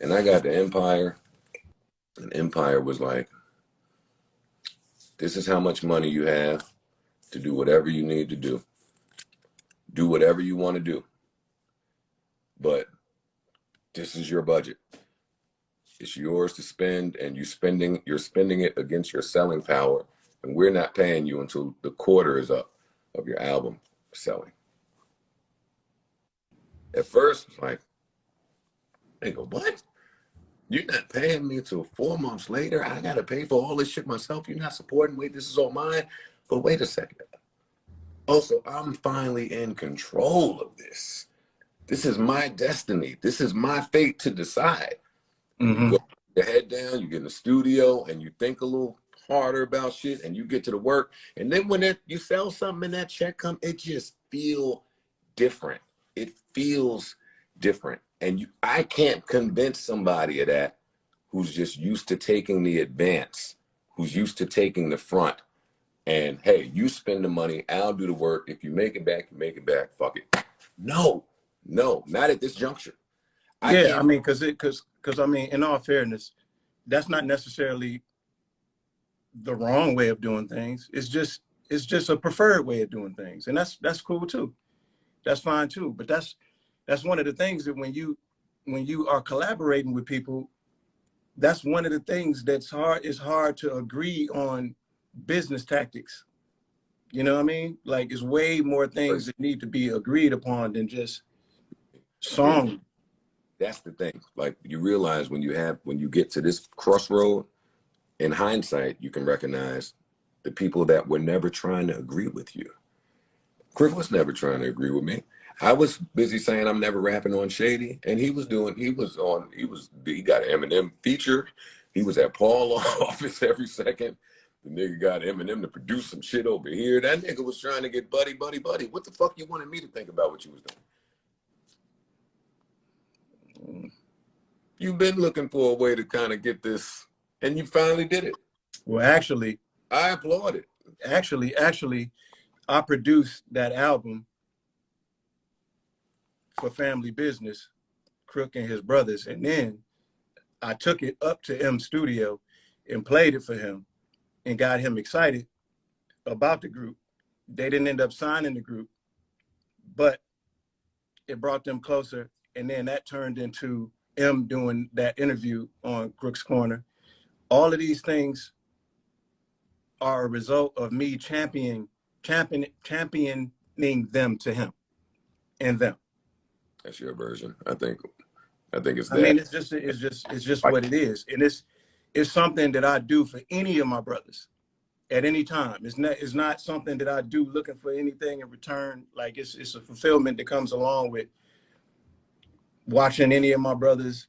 And I got to Empire, and Empire was like, this is how much money you have to do whatever you need to do. Do whatever you want to do. But this is your budget. It's yours to spend, and you're spending it against your selling power, and we're not paying you until the quarter is up of your album selling. At first, it's like, nigga, what? You're not paying me till 4 months later. I gotta pay for all this shit myself. You're not supporting. Wait, this is all mine. But wait a second. Also, I'm finally in control of this. This is my destiny. This is my fate to decide. You Mm-hmm. go your head down, you get in the studio, and you think a little harder about shit, and you get to the work. And then when you sell something and that check come, it just feel different. It feels different. And I can't convince somebody of that who's just used to taking the advance, who's used to taking the front. And hey, you spend the money, I'll do the work. If you make it back, you make it back. Fuck it. No, not at this juncture. I Yeah, I can't. mean, because I mean, in all fairness, that's not necessarily the wrong way of doing things. It's just a preferred way of doing things, and that's cool too. That's fine too. But that's one of the things that when you are collaborating with people, that's one of the things that's hard. It's hard to agree on business tactics. You know what I mean? Like, it's way more things that need to be agreed upon than just song. That's the thing. Like, you realize when you get to this crossroad, in hindsight, you can recognize the people that were never trying to agree with you. Chris was never trying to agree with me. I was busy saying I'm never rapping on Shady, and he got an Eminem feature. He was at Paul office every second. The nigga got Eminem to produce some shit over here. That nigga was trying to get buddy. What the fuck you wanted me to think about what you was doing? You've been looking for a way to kind of get this, and you finally did it. Well, actually, I applaud it. Actually, I produced that album for Family Business, Crook and his brothers, and then I took it up to M Studio and played it for him and got him excited about the group. They didn't end up signing the group, but it brought them closer. And then that turned into M doing that interview on Crook's Corner. All of these things are a result of me championing them to him and them. That's your version. I think it's I that. mean, it's just what it is, and it's something that I do for any of my brothers at any time. It's not something that I do looking for anything in return. Like, it's a fulfillment that comes along with watching any of my brothers,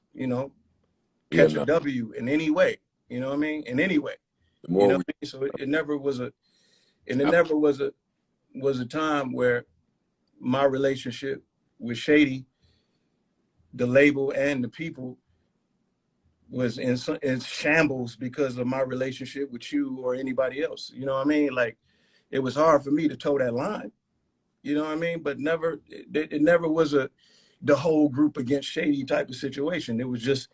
catch a W in any way. You know what I mean? In any way. The more you know what I mean? So it never was a time where my relationship with Shady, the label, and the people was in shambles because of my relationship with you or anybody else. You know what I mean? Like, it was hard for me to toe that line. You know what I mean? But it never was the whole group against Shady type of situation. It was just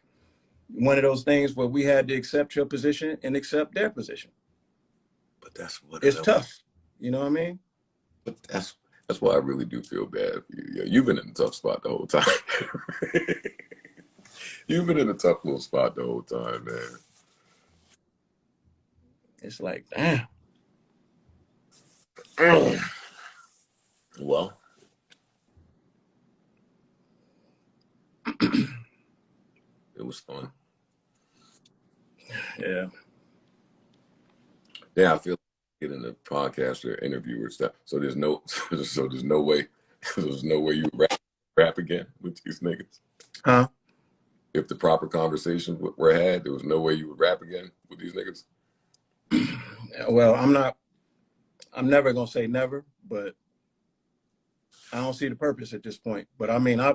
one of those things where we had to accept your position and accept their position. But that's what it's tough. You know what I mean? But that's why I really do feel bad for you. Yeah, you've been in a tough spot the whole time. You've been in a tough little spot the whole time, man. It's like, damn. Well, it was fun. Yeah. Yeah, I feel like getting a podcast or interview or stuff. So there's no way you rap again with these niggas. Huh? If the proper conversations were had, there was no way you would rap again with these niggas. Well, I'm never gonna say never, but I don't see the purpose at this point. But I mean, I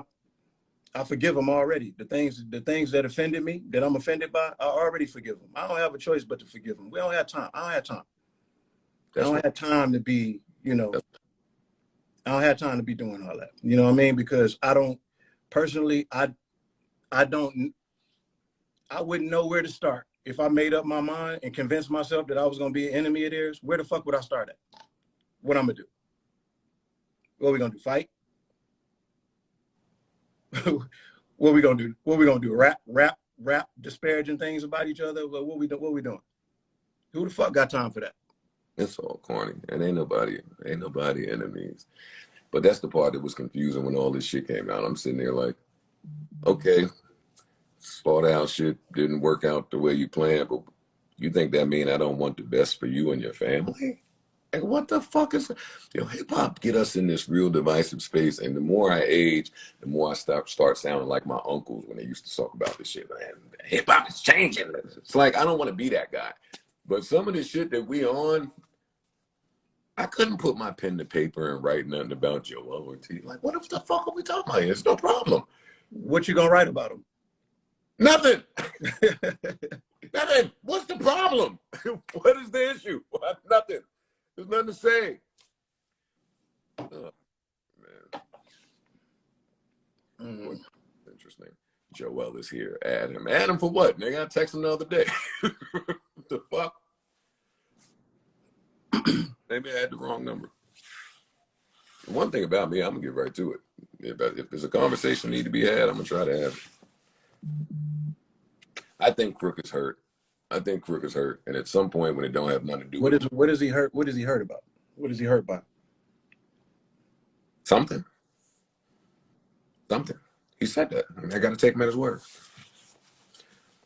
forgive them already. The things that offended me, that I'm offended by, I already forgive them. I don't have a choice but to forgive them. We don't have time. I don't have time. I don't have time to be, I don't have time to be doing all that. You know what I mean? Because I don't personally, I wouldn't know where to start. If I made up my mind and convinced myself that I was going to be an enemy of theirs, where the fuck would I start at? What I'm going to do? What are we going to do? Fight? What are we going to do? What are we going to do? Rap, disparaging things about each other? What we doing? Who the fuck got time for that? It's all corny. And ain't nobody enemies. But that's the part that was confusing when all this shit came out. I'm sitting there like, okay, Slaughterhouse shit didn't work out the way you planned, but you think that mean I don't want the best for you and your family? Like, what the fuck is, hip hop get us in this real divisive space. And the more I age, the more I start sounding like my uncles when they used to talk about this shit. Man, hip hop is changing. It's like, I don't want to be that guy. But some of the shit that we on, I couldn't put my pen to paper and write nothing about Joell Ortiz. Like, what the fuck are we talking about here? It's no problem. What you gonna write about him? Nothing. Nothing. What's the problem? What is the issue? Nothing. There's nothing to say. Oh, man. Interesting. Joell is here. Add him. Add him for what? Nigga, I text him the other day. What the fuck? Maybe I had the wrong number. One thing about me, I'm gonna get right to it. If there's a conversation need to be had, I'm gonna try to have it. I think Crook is hurt. And at some point when it don't have nothing to do with it. What is he hurt? What is he hurt about? What is he hurt by? Something. He said that. I got to take him at his word.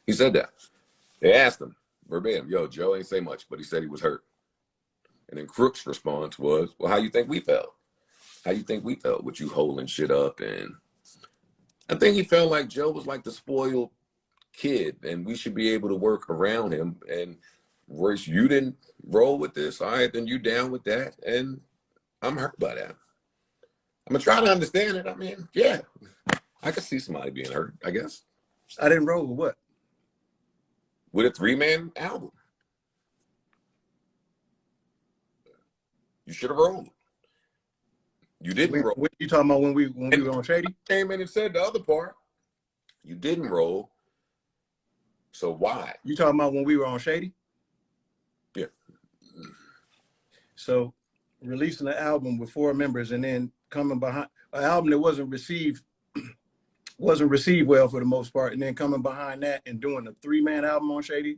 He said that. They asked him verbatim, yo, Joe ain't say much, but he said he was hurt. And then Crook's response was, well, how you think we felt? How you think we felt with you holding shit up? And I think he felt like Joe was like the spoiled kid and we should be able to work around him. And Royce, you didn't roll with this. All right, then you down with that. And I'm hurt by that. I'm going to try to understand it. I mean, yeah, I could see somebody being hurt, I guess. I didn't roll with what? With a 3-man album. You should have rolled. You didn't roll. What you talking about when we were on Shady? Came in and said the other part. You didn't roll. So why? You talking about when we were on Shady? Yeah. So releasing an album with 4 members and then coming behind an album that wasn't received well for the most part, and then coming behind that and doing a 3-man album on Shady,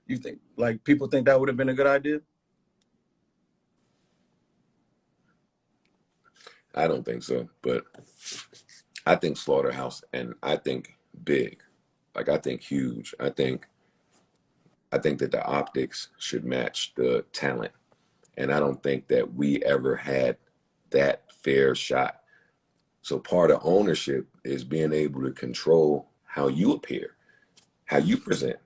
you think like people think that would have been a good idea? I don't think so, but I think Slaughterhouse and I think big, like I think huge. I think that the optics should match the talent, and I don't think that we ever had that fair shot. So part of ownership is being able to control how you appear, how you present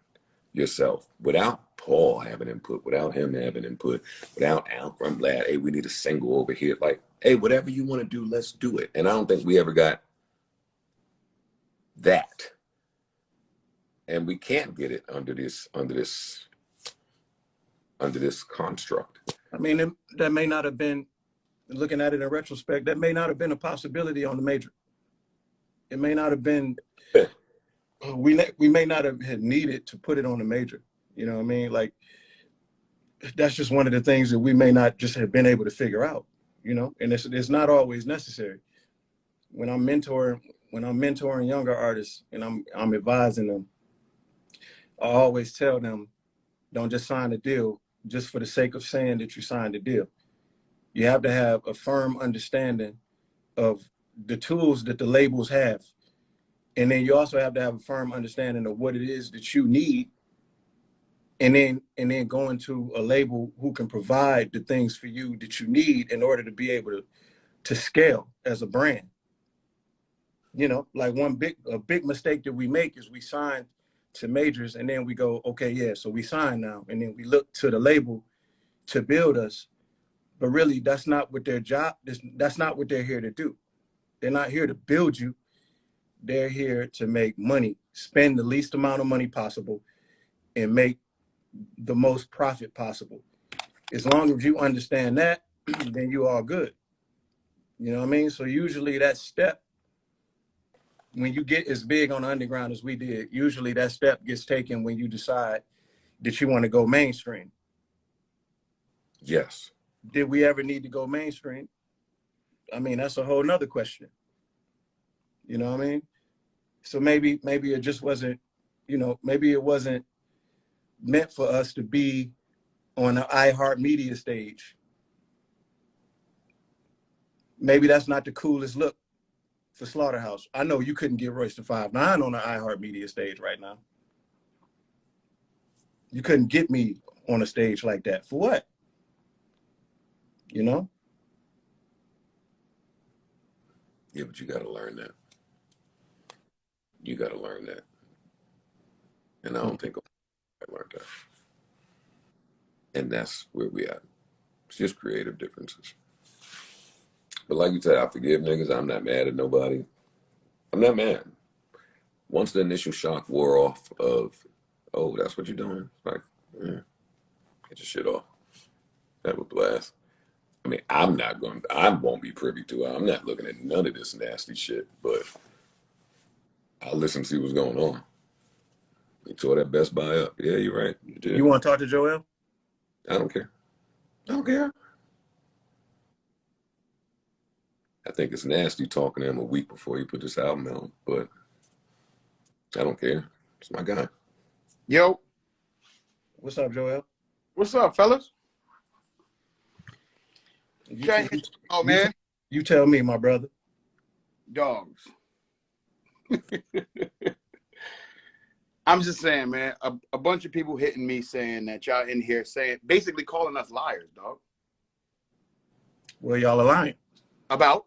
yourself without Paul having input, without him having input, without Al Grumblad, hey, we need a single over here. Like, hey, whatever you want to do, let's do it. And I don't think we ever got that. And we can't get it under this construct. I mean, that may not have been, looking at it in retrospect, that may not have been a possibility on the major. It may not have been, we may not have had needed to put it on the major. You know what I mean? Like, that's just one of the things that we may not just have been able to figure out, you know? And it's not always necessary. When I'm mentoring younger artists and I'm advising them, I always tell them, don't just sign a deal just for the sake of saying that you signed a deal. You have to have a firm understanding of the tools that the labels have. And then you also have to have a firm understanding of what it is that you need. And then going to a label who can provide the things for you that you need in order to be able to scale as a brand. You know, like a big mistake that we make is we sign to majors and then we go, okay, yeah, so we sign now. And then we look to the label to build us. But really, that's not what their job is. That's not what they're here to do. They're not here to build you. They're here to make money, spend the least amount of money possible, and make the most profit possible. As long as you understand that, then you are good. You know what I mean? So usually that step, when you get as big on the underground as we did, usually that step gets taken when you decide that you want to go mainstream. Yes. Did we ever need to go mainstream? I mean, that's a whole nother question. You know what I mean? So maybe it just wasn't, you know, maybe it wasn't meant for us to be on the iHeartMedia stage. maybe that's not the coolest look for Slaughterhouse. I know you couldn't get Royce to 5'9" on the iHeartMedia stage right now. You couldn't get me on a stage like that. For what? You know? Yeah, but you got to learn that. You got to learn that. And I don't think I learned that. And that's where we at. It's just creative differences. But like you said, I forgive niggas. I'm not mad at nobody. I'm not mad. Once the initial shock wore off of, oh, that's what you're doing? Like, get your shit off. That would blast. I mean, I won't be privy to it. I'm not looking at none of this nasty shit, but I'll listen and see what's going on. You tore that Best Buy up. Yeah, you're right. You did. You want to talk to Joell? I don't care. I don't care. I think it's nasty talking to him a week before he put this album out, but I don't care. It's my guy. Yo. What's up, Joell? What's up, fellas? Man. You tell me, my brother. Dogs. I'm just saying, man, a bunch of people hitting me saying that y'all in here saying, basically calling us liars, dog. Well, y'all are lying. About?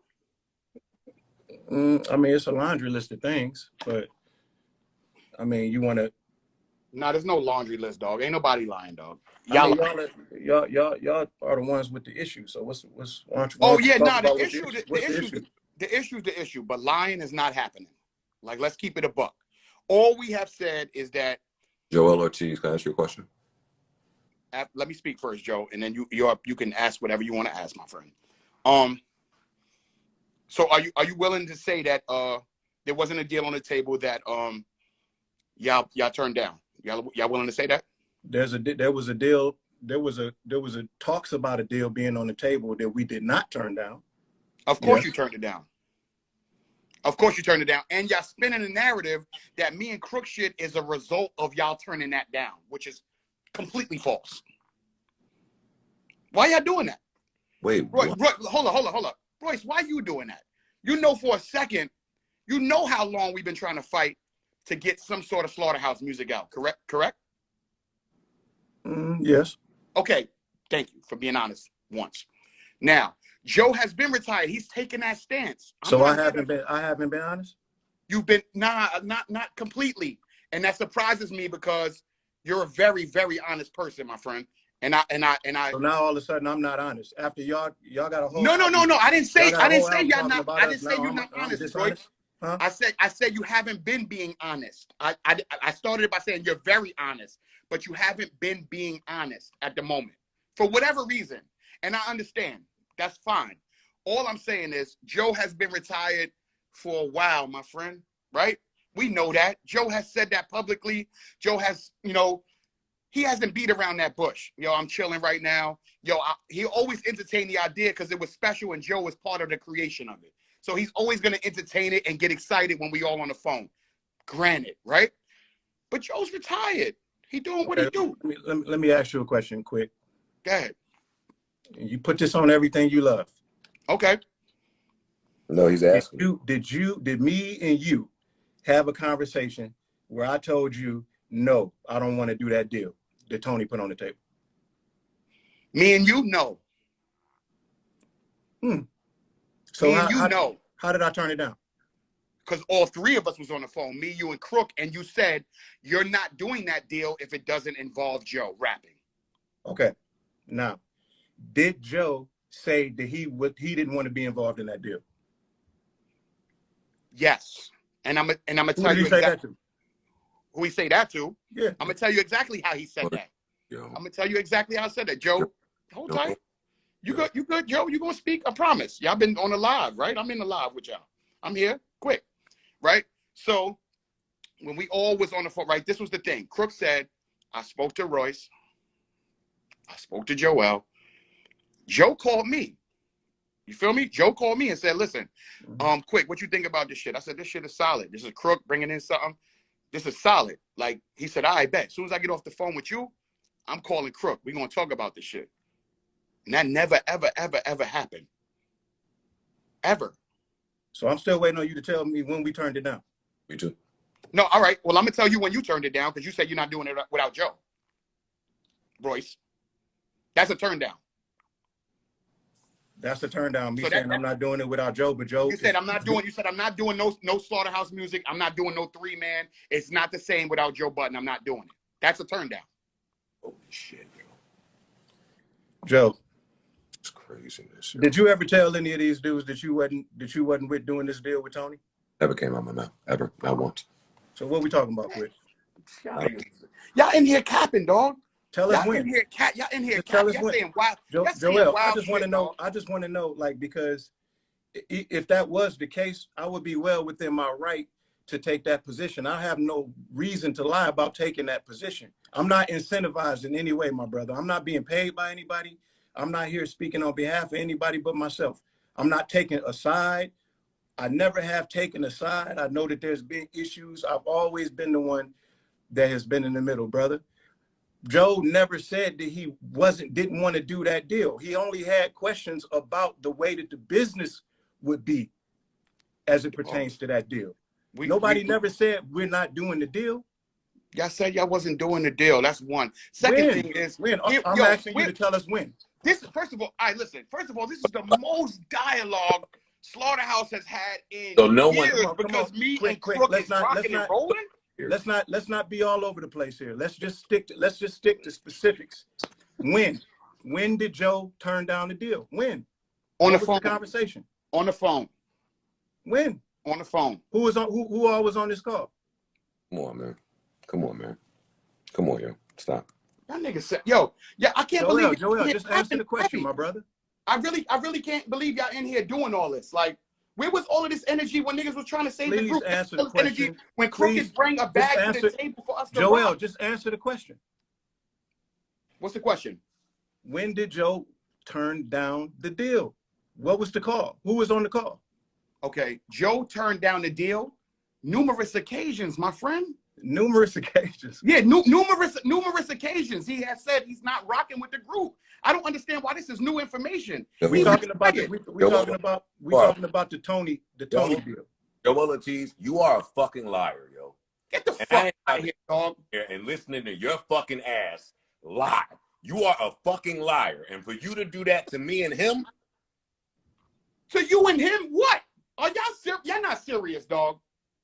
I mean, it's a laundry list of things, but I mean, you want to. Nah, there's no laundry list, dog. Ain't nobody lying, dog. Y'all are the ones with the issue. So what's why don't you the issue is the issue, but lying is not happening. Like, let's keep it a buck. All we have said is that Joell Ortiz, can I ask you a question? Let me speak first, Joe, and then you can ask whatever you want to ask, my friend. So are you willing to say that there wasn't a deal on the table that y'all turned down? Y'all willing to say that? There was a deal. There was a talks about a deal being on the table that we did not turn down. Of course you turned it down. Of course you turned it down. And y'all spinning the narrative that me and Crook shit is a result of y'all turning that down, which is completely false. Why y'all doing that? Wait, Royce, hold up. Royce, why you doing that? You know for a second, you know how long we've been trying to fight to get some sort of Slaughterhouse music out, correct? Yes. Okay, thank you for being honest once. Now, Joe has been retired. He's taken that stance. So I haven't been honest? You've been not completely. And that surprises me because you're a very, very honest person, my friend. And I So now all of a sudden I'm not honest. After y'all got a whole No. I didn't say y'all not. I didn't say you're not honest, Royce. Huh? I said you haven't been being honest. I started it by saying you're very honest, but you haven't been being honest at the moment for whatever reason. And I understand. That's fine. All I'm saying is Joe has been retired for a while, my friend, right? We know that. Joe has said that publicly. Joe has, he hasn't beat around that bush. I'm chilling right now. He always entertained the idea because it was special and Joe was part of the creation of it. So he's always going to entertain it and get excited when we all on the phone. Granted, right? But Joe's retired. He doing what he do. Let me ask you a question quick. Go ahead. You put this on everything you love. Okay. No, he's asking. Did me and you have a conversation where I told you, no, I don't want to do that deal that Tony put on the table? Me and you, no. So no. How did I turn it down? Because all three of us was on the phone, me, you, and Crook, and you said you're not doing that deal if it doesn't involve Joe rapping. Okay. Now, did Joe say that he didn't want to be involved in that deal? Yes. And I'm gonna tell you exactly who he say that to. Yeah. I'm gonna tell you exactly how he said that. I'm gonna tell you exactly how I said that. Joe, hold tight. You good, Joe? You gonna speak? I promise. Y'all been on the live, right? I'm in the live with y'all. I'm here. Quick. Right? So when we all was on the phone, right? This was the thing. Crook said, I spoke to Royce. I spoke to Joell. Joe called me. You feel me? Joe called me and said, listen, quick, what you think about this shit? I said, this shit is solid. This is Crook bringing in something. This is solid. Like, he said, I bet. As soon as I get off the phone with you, I'm calling Crook. We're going to talk about this shit. And that never, ever, ever, ever happened. ever. So I'm still waiting on you to tell me when we turned it down. Me too. No, all right. Well, I'm gonna tell you when you turned it down because you said you're not doing it without Joe. Royce, that's a turn down. That's a turn down. Me So saying I'm not doing it without Joe, but Joe. You said I'm not doing. You said I'm not doing no Slaughterhouse music. I'm not doing no 3-man. It's not the same without Joe Budden. I'm not doing it. That's a turn down. Holy shit, yo. Joe, It's craziness. Yo. did you ever tell any of these dudes that you wasn't with doing this deal with Tony? Never came out of my mouth. Ever. Not once. So what we talking about, Quit? Y'all in here capping, dog. Tell us Y'all when. in here y'all in here Tell capping. us Y'all when. saying wild. Joel, I just want to shit, know. dog. I just want to know, like, because if that was the case, I would be well within my right to take that position. I have no reason to lie about taking that position. I'm not incentivized in any way, my brother. I'm not being paid by anybody. I'm not here speaking on behalf of anybody but myself. I'm not taking a side. I never have taken a side. I know that there's been issues. I've always been the one that has been in the middle, brother. Joe never said that he didn't want to do that deal. He only had questions about the way that the business would be as it pertains to that deal. Nobody never said we're not doing the deal. Y'all said y'all wasn't doing the deal. That's one. Second thing is when I'm asking you to tell us when. This first of all, listen. First of all, this is the most dialogue Slaughterhouse has had in years because me and Crook is rocking and rolling. Let's not be all over the place here. Let's just stick to specifics. When did Joe turn down the deal? When? On the phone. phone. The conversation. On the phone. When? On the phone. Who all was on this call? Come on, man. Come on, man. Come on, yo. Stop. That nigga said, I can't believe it. Joel, just answer the question, my brother. I really can't believe y'all in here doing all this. Like, where was all of this energy when niggas was trying to save the group? Answer the question. When Crooked bring a bag to the table for us to Joel, rock. just answer the question. What's the question? When did Joe turn down the deal? What was the call? Who was on the call? Okay, Joe turned down the deal numerous occasions, my friend. Numerous occasions. Yeah, numerous occasions. He has said he's not rocking with the group. I don't understand why this is new information. We talking about the Tony deal. Joell Ortiz, you are a fucking liar, yo. Get the fuck out of here, dog. And listening to your fucking ass lie. You are a fucking liar. And for you to do that to me and him. To you and him, what? Are y'all serious? Y'all not serious, dog.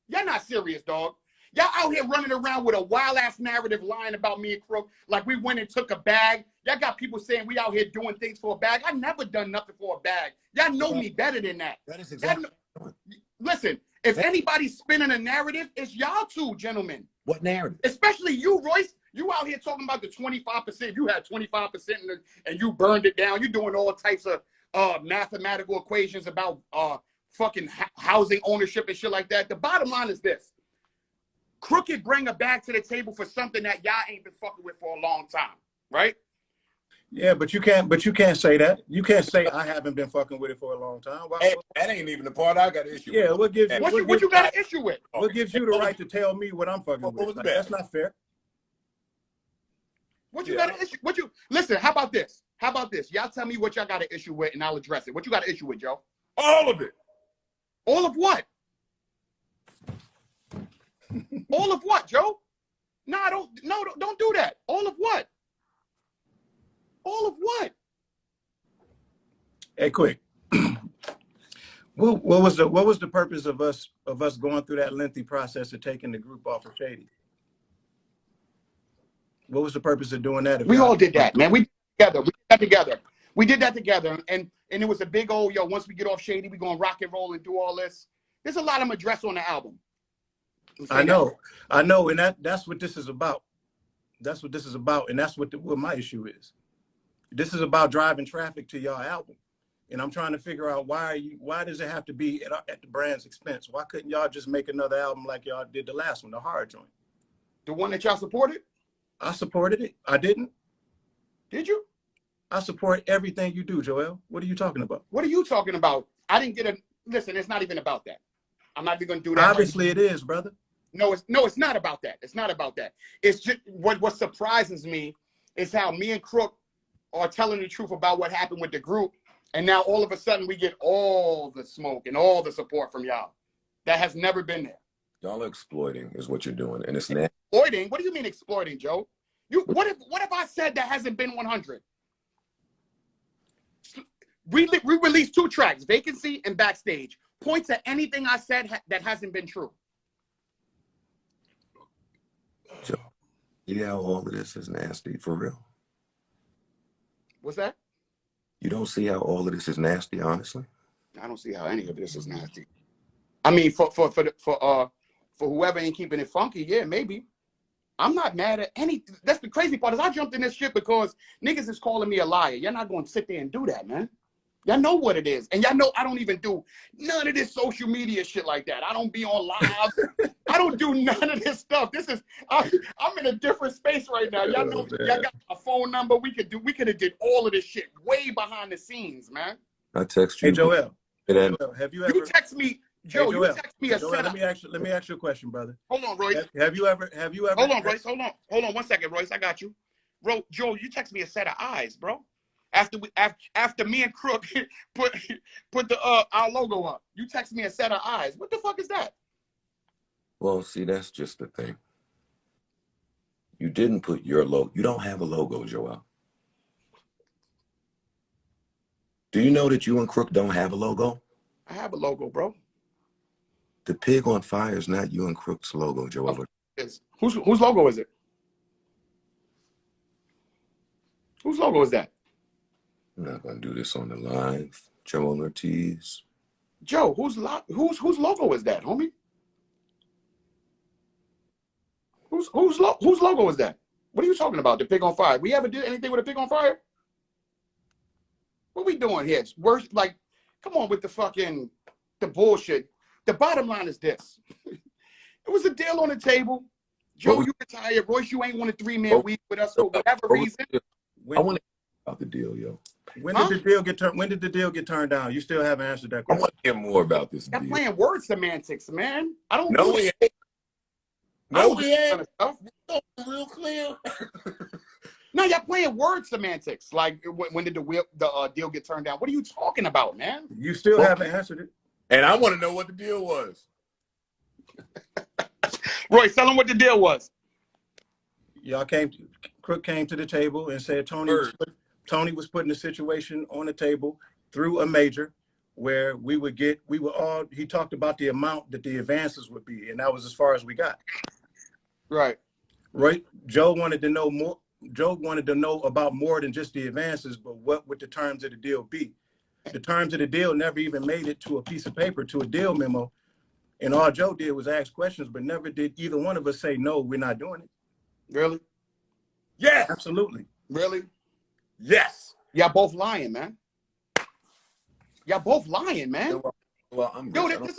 Y'all not serious, dog. Y'all out here running around with a wild-ass narrative lying about me and Crook like we went and took a bag. Y'all got people saying we out here doing things for a bag. I never done nothing for a bag. Y'all know me better than that. That is exactly. Listen, if anybody's spinning a narrative, it's y'all two, gentlemen. What narrative? Especially you, Royce. You out here talking about the 25%. You had 25% and you burned it down. You're doing all types of mathematical equations about fucking housing ownership and shit like that. The bottom line is this. Crooked bring a bag to the table for something that y'all ain't been fucking with for a long time, right? Yeah, but you can't say that. You can't say I haven't been fucking with it for a long time. Hey, that ain't even the part I got an issue with. Yeah, what you got an issue with? What gives you the right to tell me what I'm fucking with? Like, that's not fair. What you got an issue? Listen, how about this? Y'all tell me what y'all got an issue with and I'll address it. What you got an issue with, Joe? All of it. All of what? All of what, Joe? Don't do that. All of what? All of what? Hey, quick. What was the purpose of us going through that lengthy process of taking the group off of Shady? What was the purpose of doing that? We all did that, man. We did that together. And it was a big old, once we get off Shady, we're going to rock and roll and do all this. There's a lot of them addressed on the album. I know. And that's what this is about. That's what this is about. And that's what my issue is. This is about driving traffic to y'all album. And I'm trying to figure out why does it have to be at the brand's expense? Why couldn't y'all just make another album like y'all did the last one, the hard joint? The one that y'all supported? I supported it. I didn't. Did you? I support everything you do, Joel. What are you talking about? What are you talking about? I didn't get listen, it's not even about that. I'm not even going to do that. Obviously it is, brother. No, it's not about that. It's not about that. It's just what surprises me is how me and Crook are telling the truth about what happened with the group. And now all of a sudden we get all the smoke and all the support from y'all. That has never been there. Y'all are exploiting is what you're doing. And it's not. Exploiting? What do you mean exploiting, Joe? What have I said that hasn't been 100? We released 2 tracks, Vacancy and Backstage. Point to anything I said that hasn't been true. Joe, you know all of this is nasty for real. What's that? You don't see how all of this is nasty, honestly? I don't see how any of this is nasty. I mean, for whoever ain't keeping it funky, yeah, maybe. I'm not mad at any. That's the crazy part is I jumped in this shit because niggas is calling me a liar. You're not going to sit there and do that, man. Y'all know what it is. And y'all know I don't even do none of this social media shit like that. I don't be on live. I don't do none of this stuff. I'm in a different space right now. Y'all know y'all got a phone number. We could have did all of this shit way behind the scenes, man. I text you. Hey, Joel. Joel, have you ever? You text me, Joe. Hey, Joel, you text me a Joel, setup. let me ask you a question, brother. Hold on, Royce. Have you ever? Hold on, Royce. Hold on 1 second, Royce. I got you. Bro, Joe, you text me a set of eyes, bro. After me and Crook put the our logo up, you text me a set of eyes. What the fuck is that? Well, see, that's just the thing. You didn't put your logo. You don't have a logo, Joel. Do you know that you and Crook don't have a logo? I have a logo, bro. The pig on fire is not you and Crook's logo, Joel. Whose logo is it? Whose logo is that? I'm not gonna do this on the live. Joell Ortiz. Joe, whose logo is that, homie? Whose logo is that? What are you talking about? The pig on fire. We ever did anything with a pig on fire? What we doing here? It's worse. Like, come on with the bullshit. The bottom line is this: it was a deal on the table. Joe, you retired. Royce, you ain't want a 3-man week with us for whatever reason. I want to hear about the deal, yo. When did the deal get turned down? You still haven't answered that I question. want to hear more about this You're deal. playing word semantics, man. I don't. No, we ain't. No, we ain't. Stuff. Real clear. No, y'all playing word semantics. Like, when did the deal get turned down? What are you talking about, man? You still haven't answered it. And I want to know what the deal was. Royce, tell him what the deal was. Crook came to the table and said Tony was putting the situation on the table through a major where he talked about the amount that the advances would be, and that was as far as we got. Right. Right. Joe wanted to know more. Joe wanted to know about more than just the advances, but what would the terms of the deal be? The terms of the deal never even made it to a piece of paper, to a deal memo. And all Joe did was ask questions, but never did either one of us say, no, we're not doing it. Really? Yes. Absolutely. Really? Yes. Y'all both lying, man. Y'all both lying, man. Well, I'm Yo, this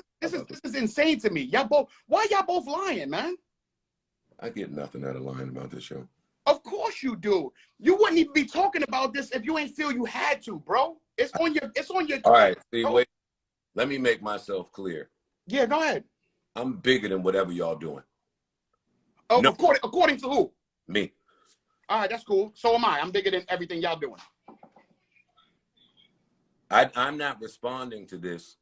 is insane to me. Why y'all both lying, man? I get nothing out of lying about this show. Of course you do. You wouldn't even be talking about this if you ain't feel you had to, bro. It's on your All right, see, wait. Let me make myself clear. Yeah, go ahead. I'm bigger than whatever y'all doing. Oh, no. According to who? Me. All right, that's cool. So am I. I'm bigger than everything y'all doing. I'm not responding to this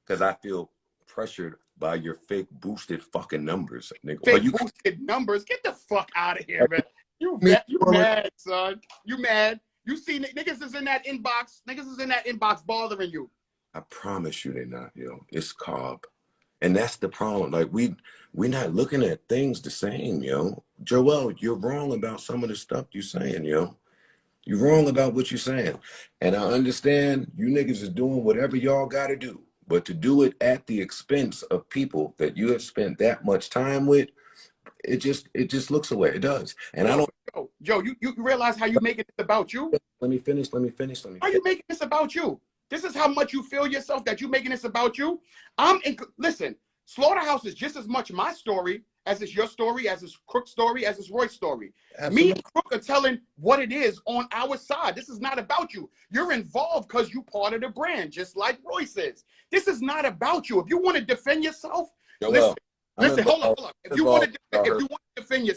because I feel pressured by your fake boosted fucking numbers, nigga. Fake boosted numbers? Get the fuck out of here, man. You mad, son. You mad. You see niggas is in that inbox. Niggas is in that inbox bothering you. I promise you they're not, yo. It's Cobb. And that's the problem. Like, we're not looking at things the same, yo. Joel, you're wrong about some of the stuff you're saying, yo. You're wrong about what you're saying. And I understand you niggas is doing whatever y'all got to do. But to do it at the expense of people that you have spent that much time with, it just looks away. It does. And I don't. Joe, you realize how you making this about you? Let me finish. Are you making this about you? This is how much you feel yourself that you making this about you. Listen, Slaughterhouse is just as much my story as it's your story, as it's Crook's story, as it's Roy's story. Absolutely. Me and Crook are telling what it is on our side. This is not about you. You're involved because you're part of the brand, just like Royce is. This is not about you. If you want to defend yourself, listen, hold on. If you want to defend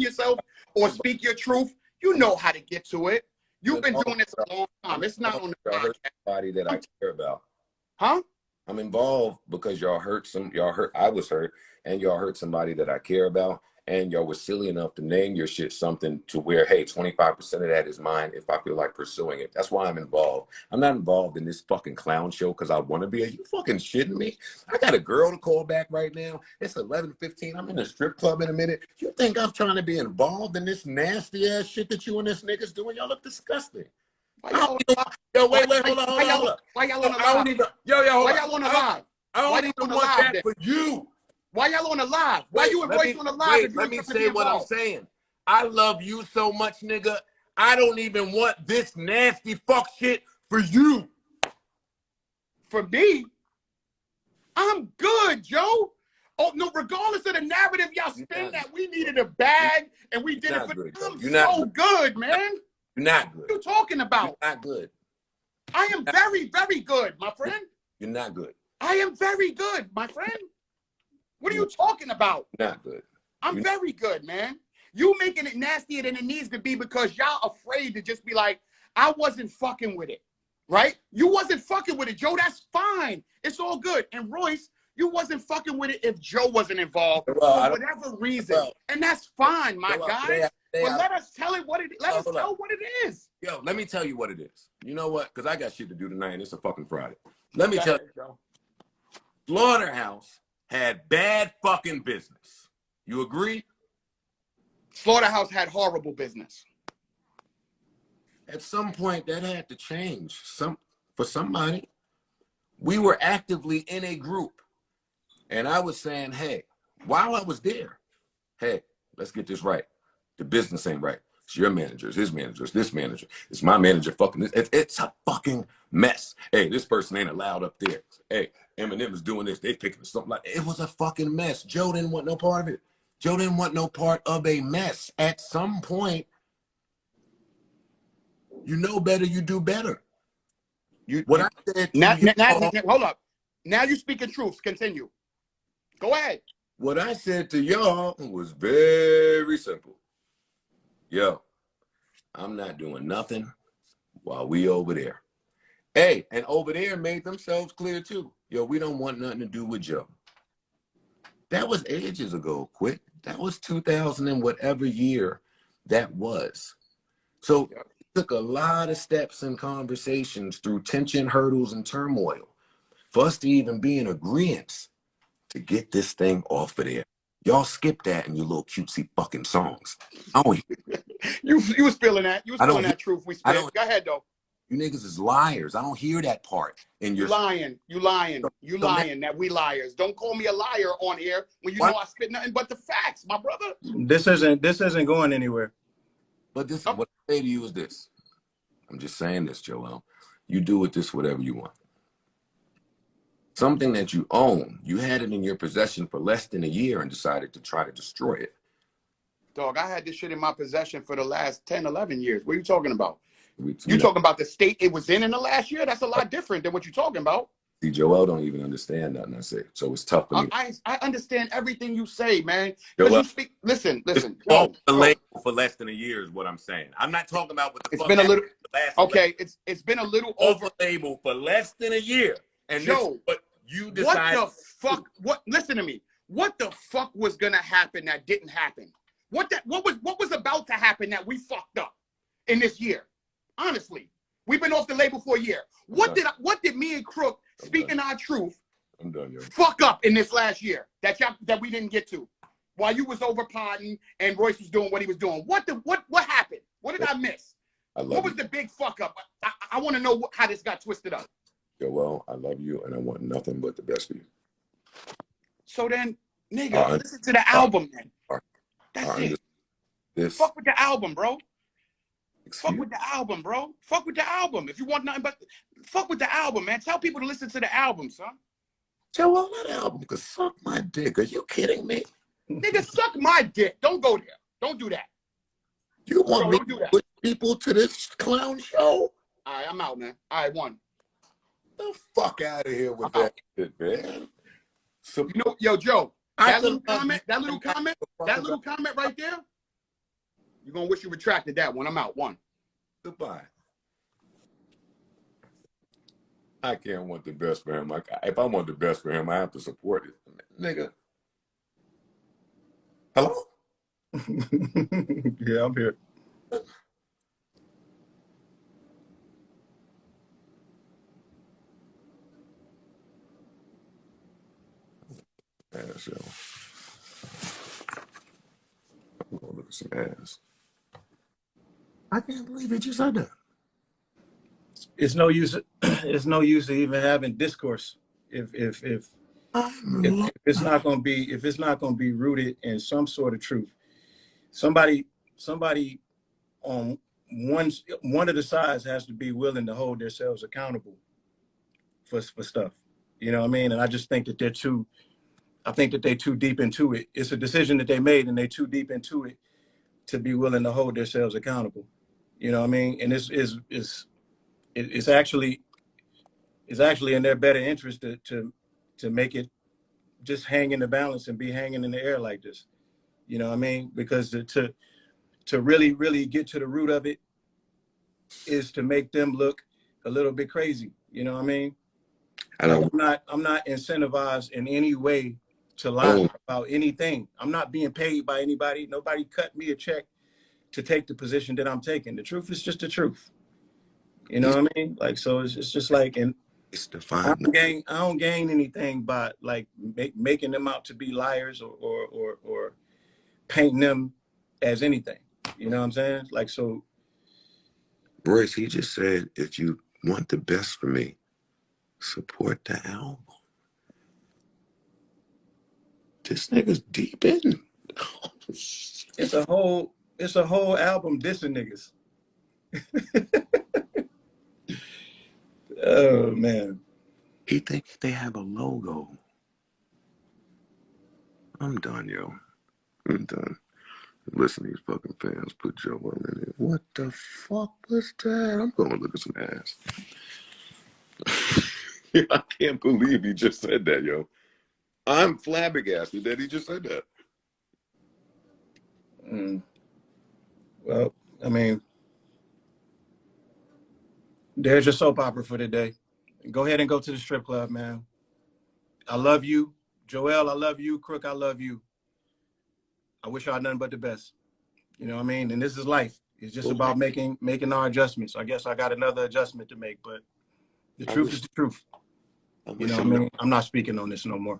yourself, or speak your truth, you know how to get to it. You've been doing this a long time. It's not on the y'all hurt podcast. somebody that I care about. Huh? I'm involved because y'all hurt. I was hurt, and y'all hurt somebody that I care about, and y'all were silly enough to name your shit something to where, hey, 25% of that is mine if I feel like pursuing it. That's why I'm involved. I'm not involved in this fucking clown show because I want to be. Are you fucking shitting me? I got a girl to call back right now. It's 11:15. I'm in a strip club in a minute. You think I'm trying to be involved in this nasty ass shit that you and this niggas doing? Y'all look disgusting. Yo, wait, hold on. Why y'all on the live? Why y'all on the live? I don't even want that for you. Why y'all on the live? Why you and Royce on the live? Let me say what I'm saying. I love you so much, nigga. I don't even want this nasty fuck shit for you. For me? I'm good, Joe. Oh, no, regardless of the narrative y'all spin that we needed a bag and we did it for good, I'm You're so good, man. You're not good. What are you talking about? You're not good. I am very, very good, my friend. You're not good. I am very good, my friend. What are you talking about? Not good. I'm very good, man. You making it nastier than it needs to be because y'all afraid to just be like, I wasn't fucking with it, right? You wasn't fucking with it, Joe. That's fine. It's all good. And Royce, you wasn't fucking with it if Joe wasn't involved for whatever reason. And that's fine, my guy. But let us tell it what it is. Let us tell what it is. Yo, let me tell you what it is. You know what? Because I got shit to do tonight and it's a fucking Friday. Let me tell you. Slaughterhouse had bad fucking business. You agree? Slaughterhouse had horrible business. At some point, that had to change. For somebody. We were actively in a group. And I was saying, hey, while I was there, hey, let's get this right. The business ain't right. It's your manager, it's his manager, it's this manager, it's my manager, fucking this. It's a fucking mess. Hey, this person ain't allowed up there. Hey, Eminem is doing this. They picking something like it was a fucking mess. Joe didn't want no part of it. Joe didn't want no part of a mess. At some point, you know better, you do better. I said hold up. Now you speaking truths. Continue. Go ahead. What I said to y'all was very simple. Yo, I'm not doing nothing while we over there. Hey, and over there made themselves clear too. Yo, we don't want nothing to do with Joe. That was ages ago, quick. That was 2000 and whatever year that was. So it took a lot of steps and conversations through tension, hurdles, and turmoil for us to even be in agreement to get this thing off of there. Y'all skip that in your little cutesy fucking songs. You was feeling that. You was feeling that truth we spit. Go ahead, though. You niggas is liars. I don't hear that part. You lying that we liars. Don't call me a liar on here when you know I spit nothing but the facts, my brother. This isn't going anywhere. But this what I say to you is this. I'm just saying this, Joel. You do with this whatever you want. Something that you own, you had it in your possession for less than a year and decided to try to destroy it. Dog, I had this shit in my possession for the last 10, 11 years. What are you talking about? You talking about the state it was in the last year? That's a lot different than what you're talking about. See, Joel don't even understand nothing I say, so it's tough for me. I understand everything you say, man. Because you speak. Listen. Off the label for less than a year is what I'm saying. I'm not talking about what the it's fuck been a little. Okay, it's been a little off the label for less than a year. And Joe, but you decided. What the fuck? What? Listen to me. What the fuck was gonna happen that didn't happen? What was about to happen that we fucked up in this year? Honestly, we've been off the label for a year. What did me and Crook, speaking our truth, I'm done, yo. fuck up in this last year that we didn't get to? While you was over potting and Royce was doing what he was doing. What happened? What did I miss? What was the big fuck up? I want to know how this got twisted up. Joel, I love you and I want nothing but the best for you. So then, nigga, listen to the album, man. That's it. Fuck with the album, bro. Fuck with the album, bro. Fuck with the album. If you want nothing but fuck with the album, man. Tell people to listen to the album, son. Joel, that album could suck my dick. Are you kidding me? Nigga, suck my dick. Don't go there. Don't do that. You want me to put people to this clown show? All right, I'm out, man. All right, one. The fuck out of here with that shit, man. So, you know, yo, Joe, that little comment right there, you're gonna wish you retracted that one. I'm out. One. Goodbye. I can't want the best for him. If I want the best for him, I have to support it. Nigga. Hello? Yeah, I'm here. Ass, yo. I'm gonna look at some ass. I can't believe it just said that. It's no use. It's no use of even having discourse if it's not going to be rooted in some sort of truth. Somebody on one of the sides has to be willing to hold themselves accountable for stuff. You know what I mean? And I just think that they're too deep into it. It's a decision that they made, and they're too deep into it to be willing to hold themselves accountable. You know what I mean? And it's actually in their better interest to make it just hang in the balance and be hanging in the air like this. You know what I mean? Because to really, really get to the root of it is to make them look a little bit crazy. You know what I mean? I'm not incentivized in any way to lie about anything. I'm not being paid by anybody. Nobody cut me a check to take the position that I'm taking. The truth is just the truth. You know what I mean? Like, so it's just like, and I don't gain anything by like making them out to be liars or painting them as anything. You know what I'm saying? Like, so. Royce, he just said, if you want the best for me, support the album. This nigga's deep in. It's a whole album dissing niggas. Oh man. He thinks they have a logo. I'm done, yo. I'm done. Listen to these fucking fans put Joell in it. What the fuck was that? I'm gonna look at some ass. I can't believe he just said that, yo. I'm flabbergasted that he just said that. Well, I mean, there's your soap opera for today. Go ahead and go to the strip club, man. I love you. Joell, I love you. Crook, I love you. I wish y'all nothing but the best. You know what I mean? And this is life. It's just about making our adjustments. I guess I got another adjustment to make, but the truth is the truth. You know what I mean? I'm not speaking on this no more.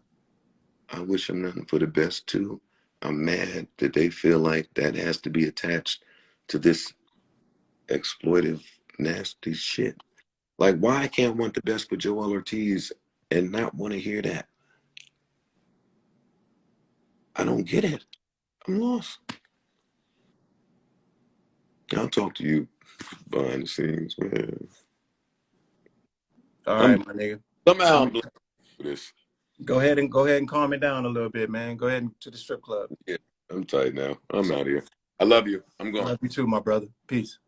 I wish them nothing for the best, too. I'm mad that they feel like that has to be attached to this exploitive, nasty shit. Like, why I can't want the best for Joell Ortiz and not want to hear that? I don't get it. I'm lost. I'll talk to you behind the scenes, man. All right, my nigga. Somehow I'm for this. Go ahead and calm it down a little bit, man. Go ahead to the strip club. Yeah, I'm tight now. I'm out here. I love you. I'm going. I love you too, my brother. Peace.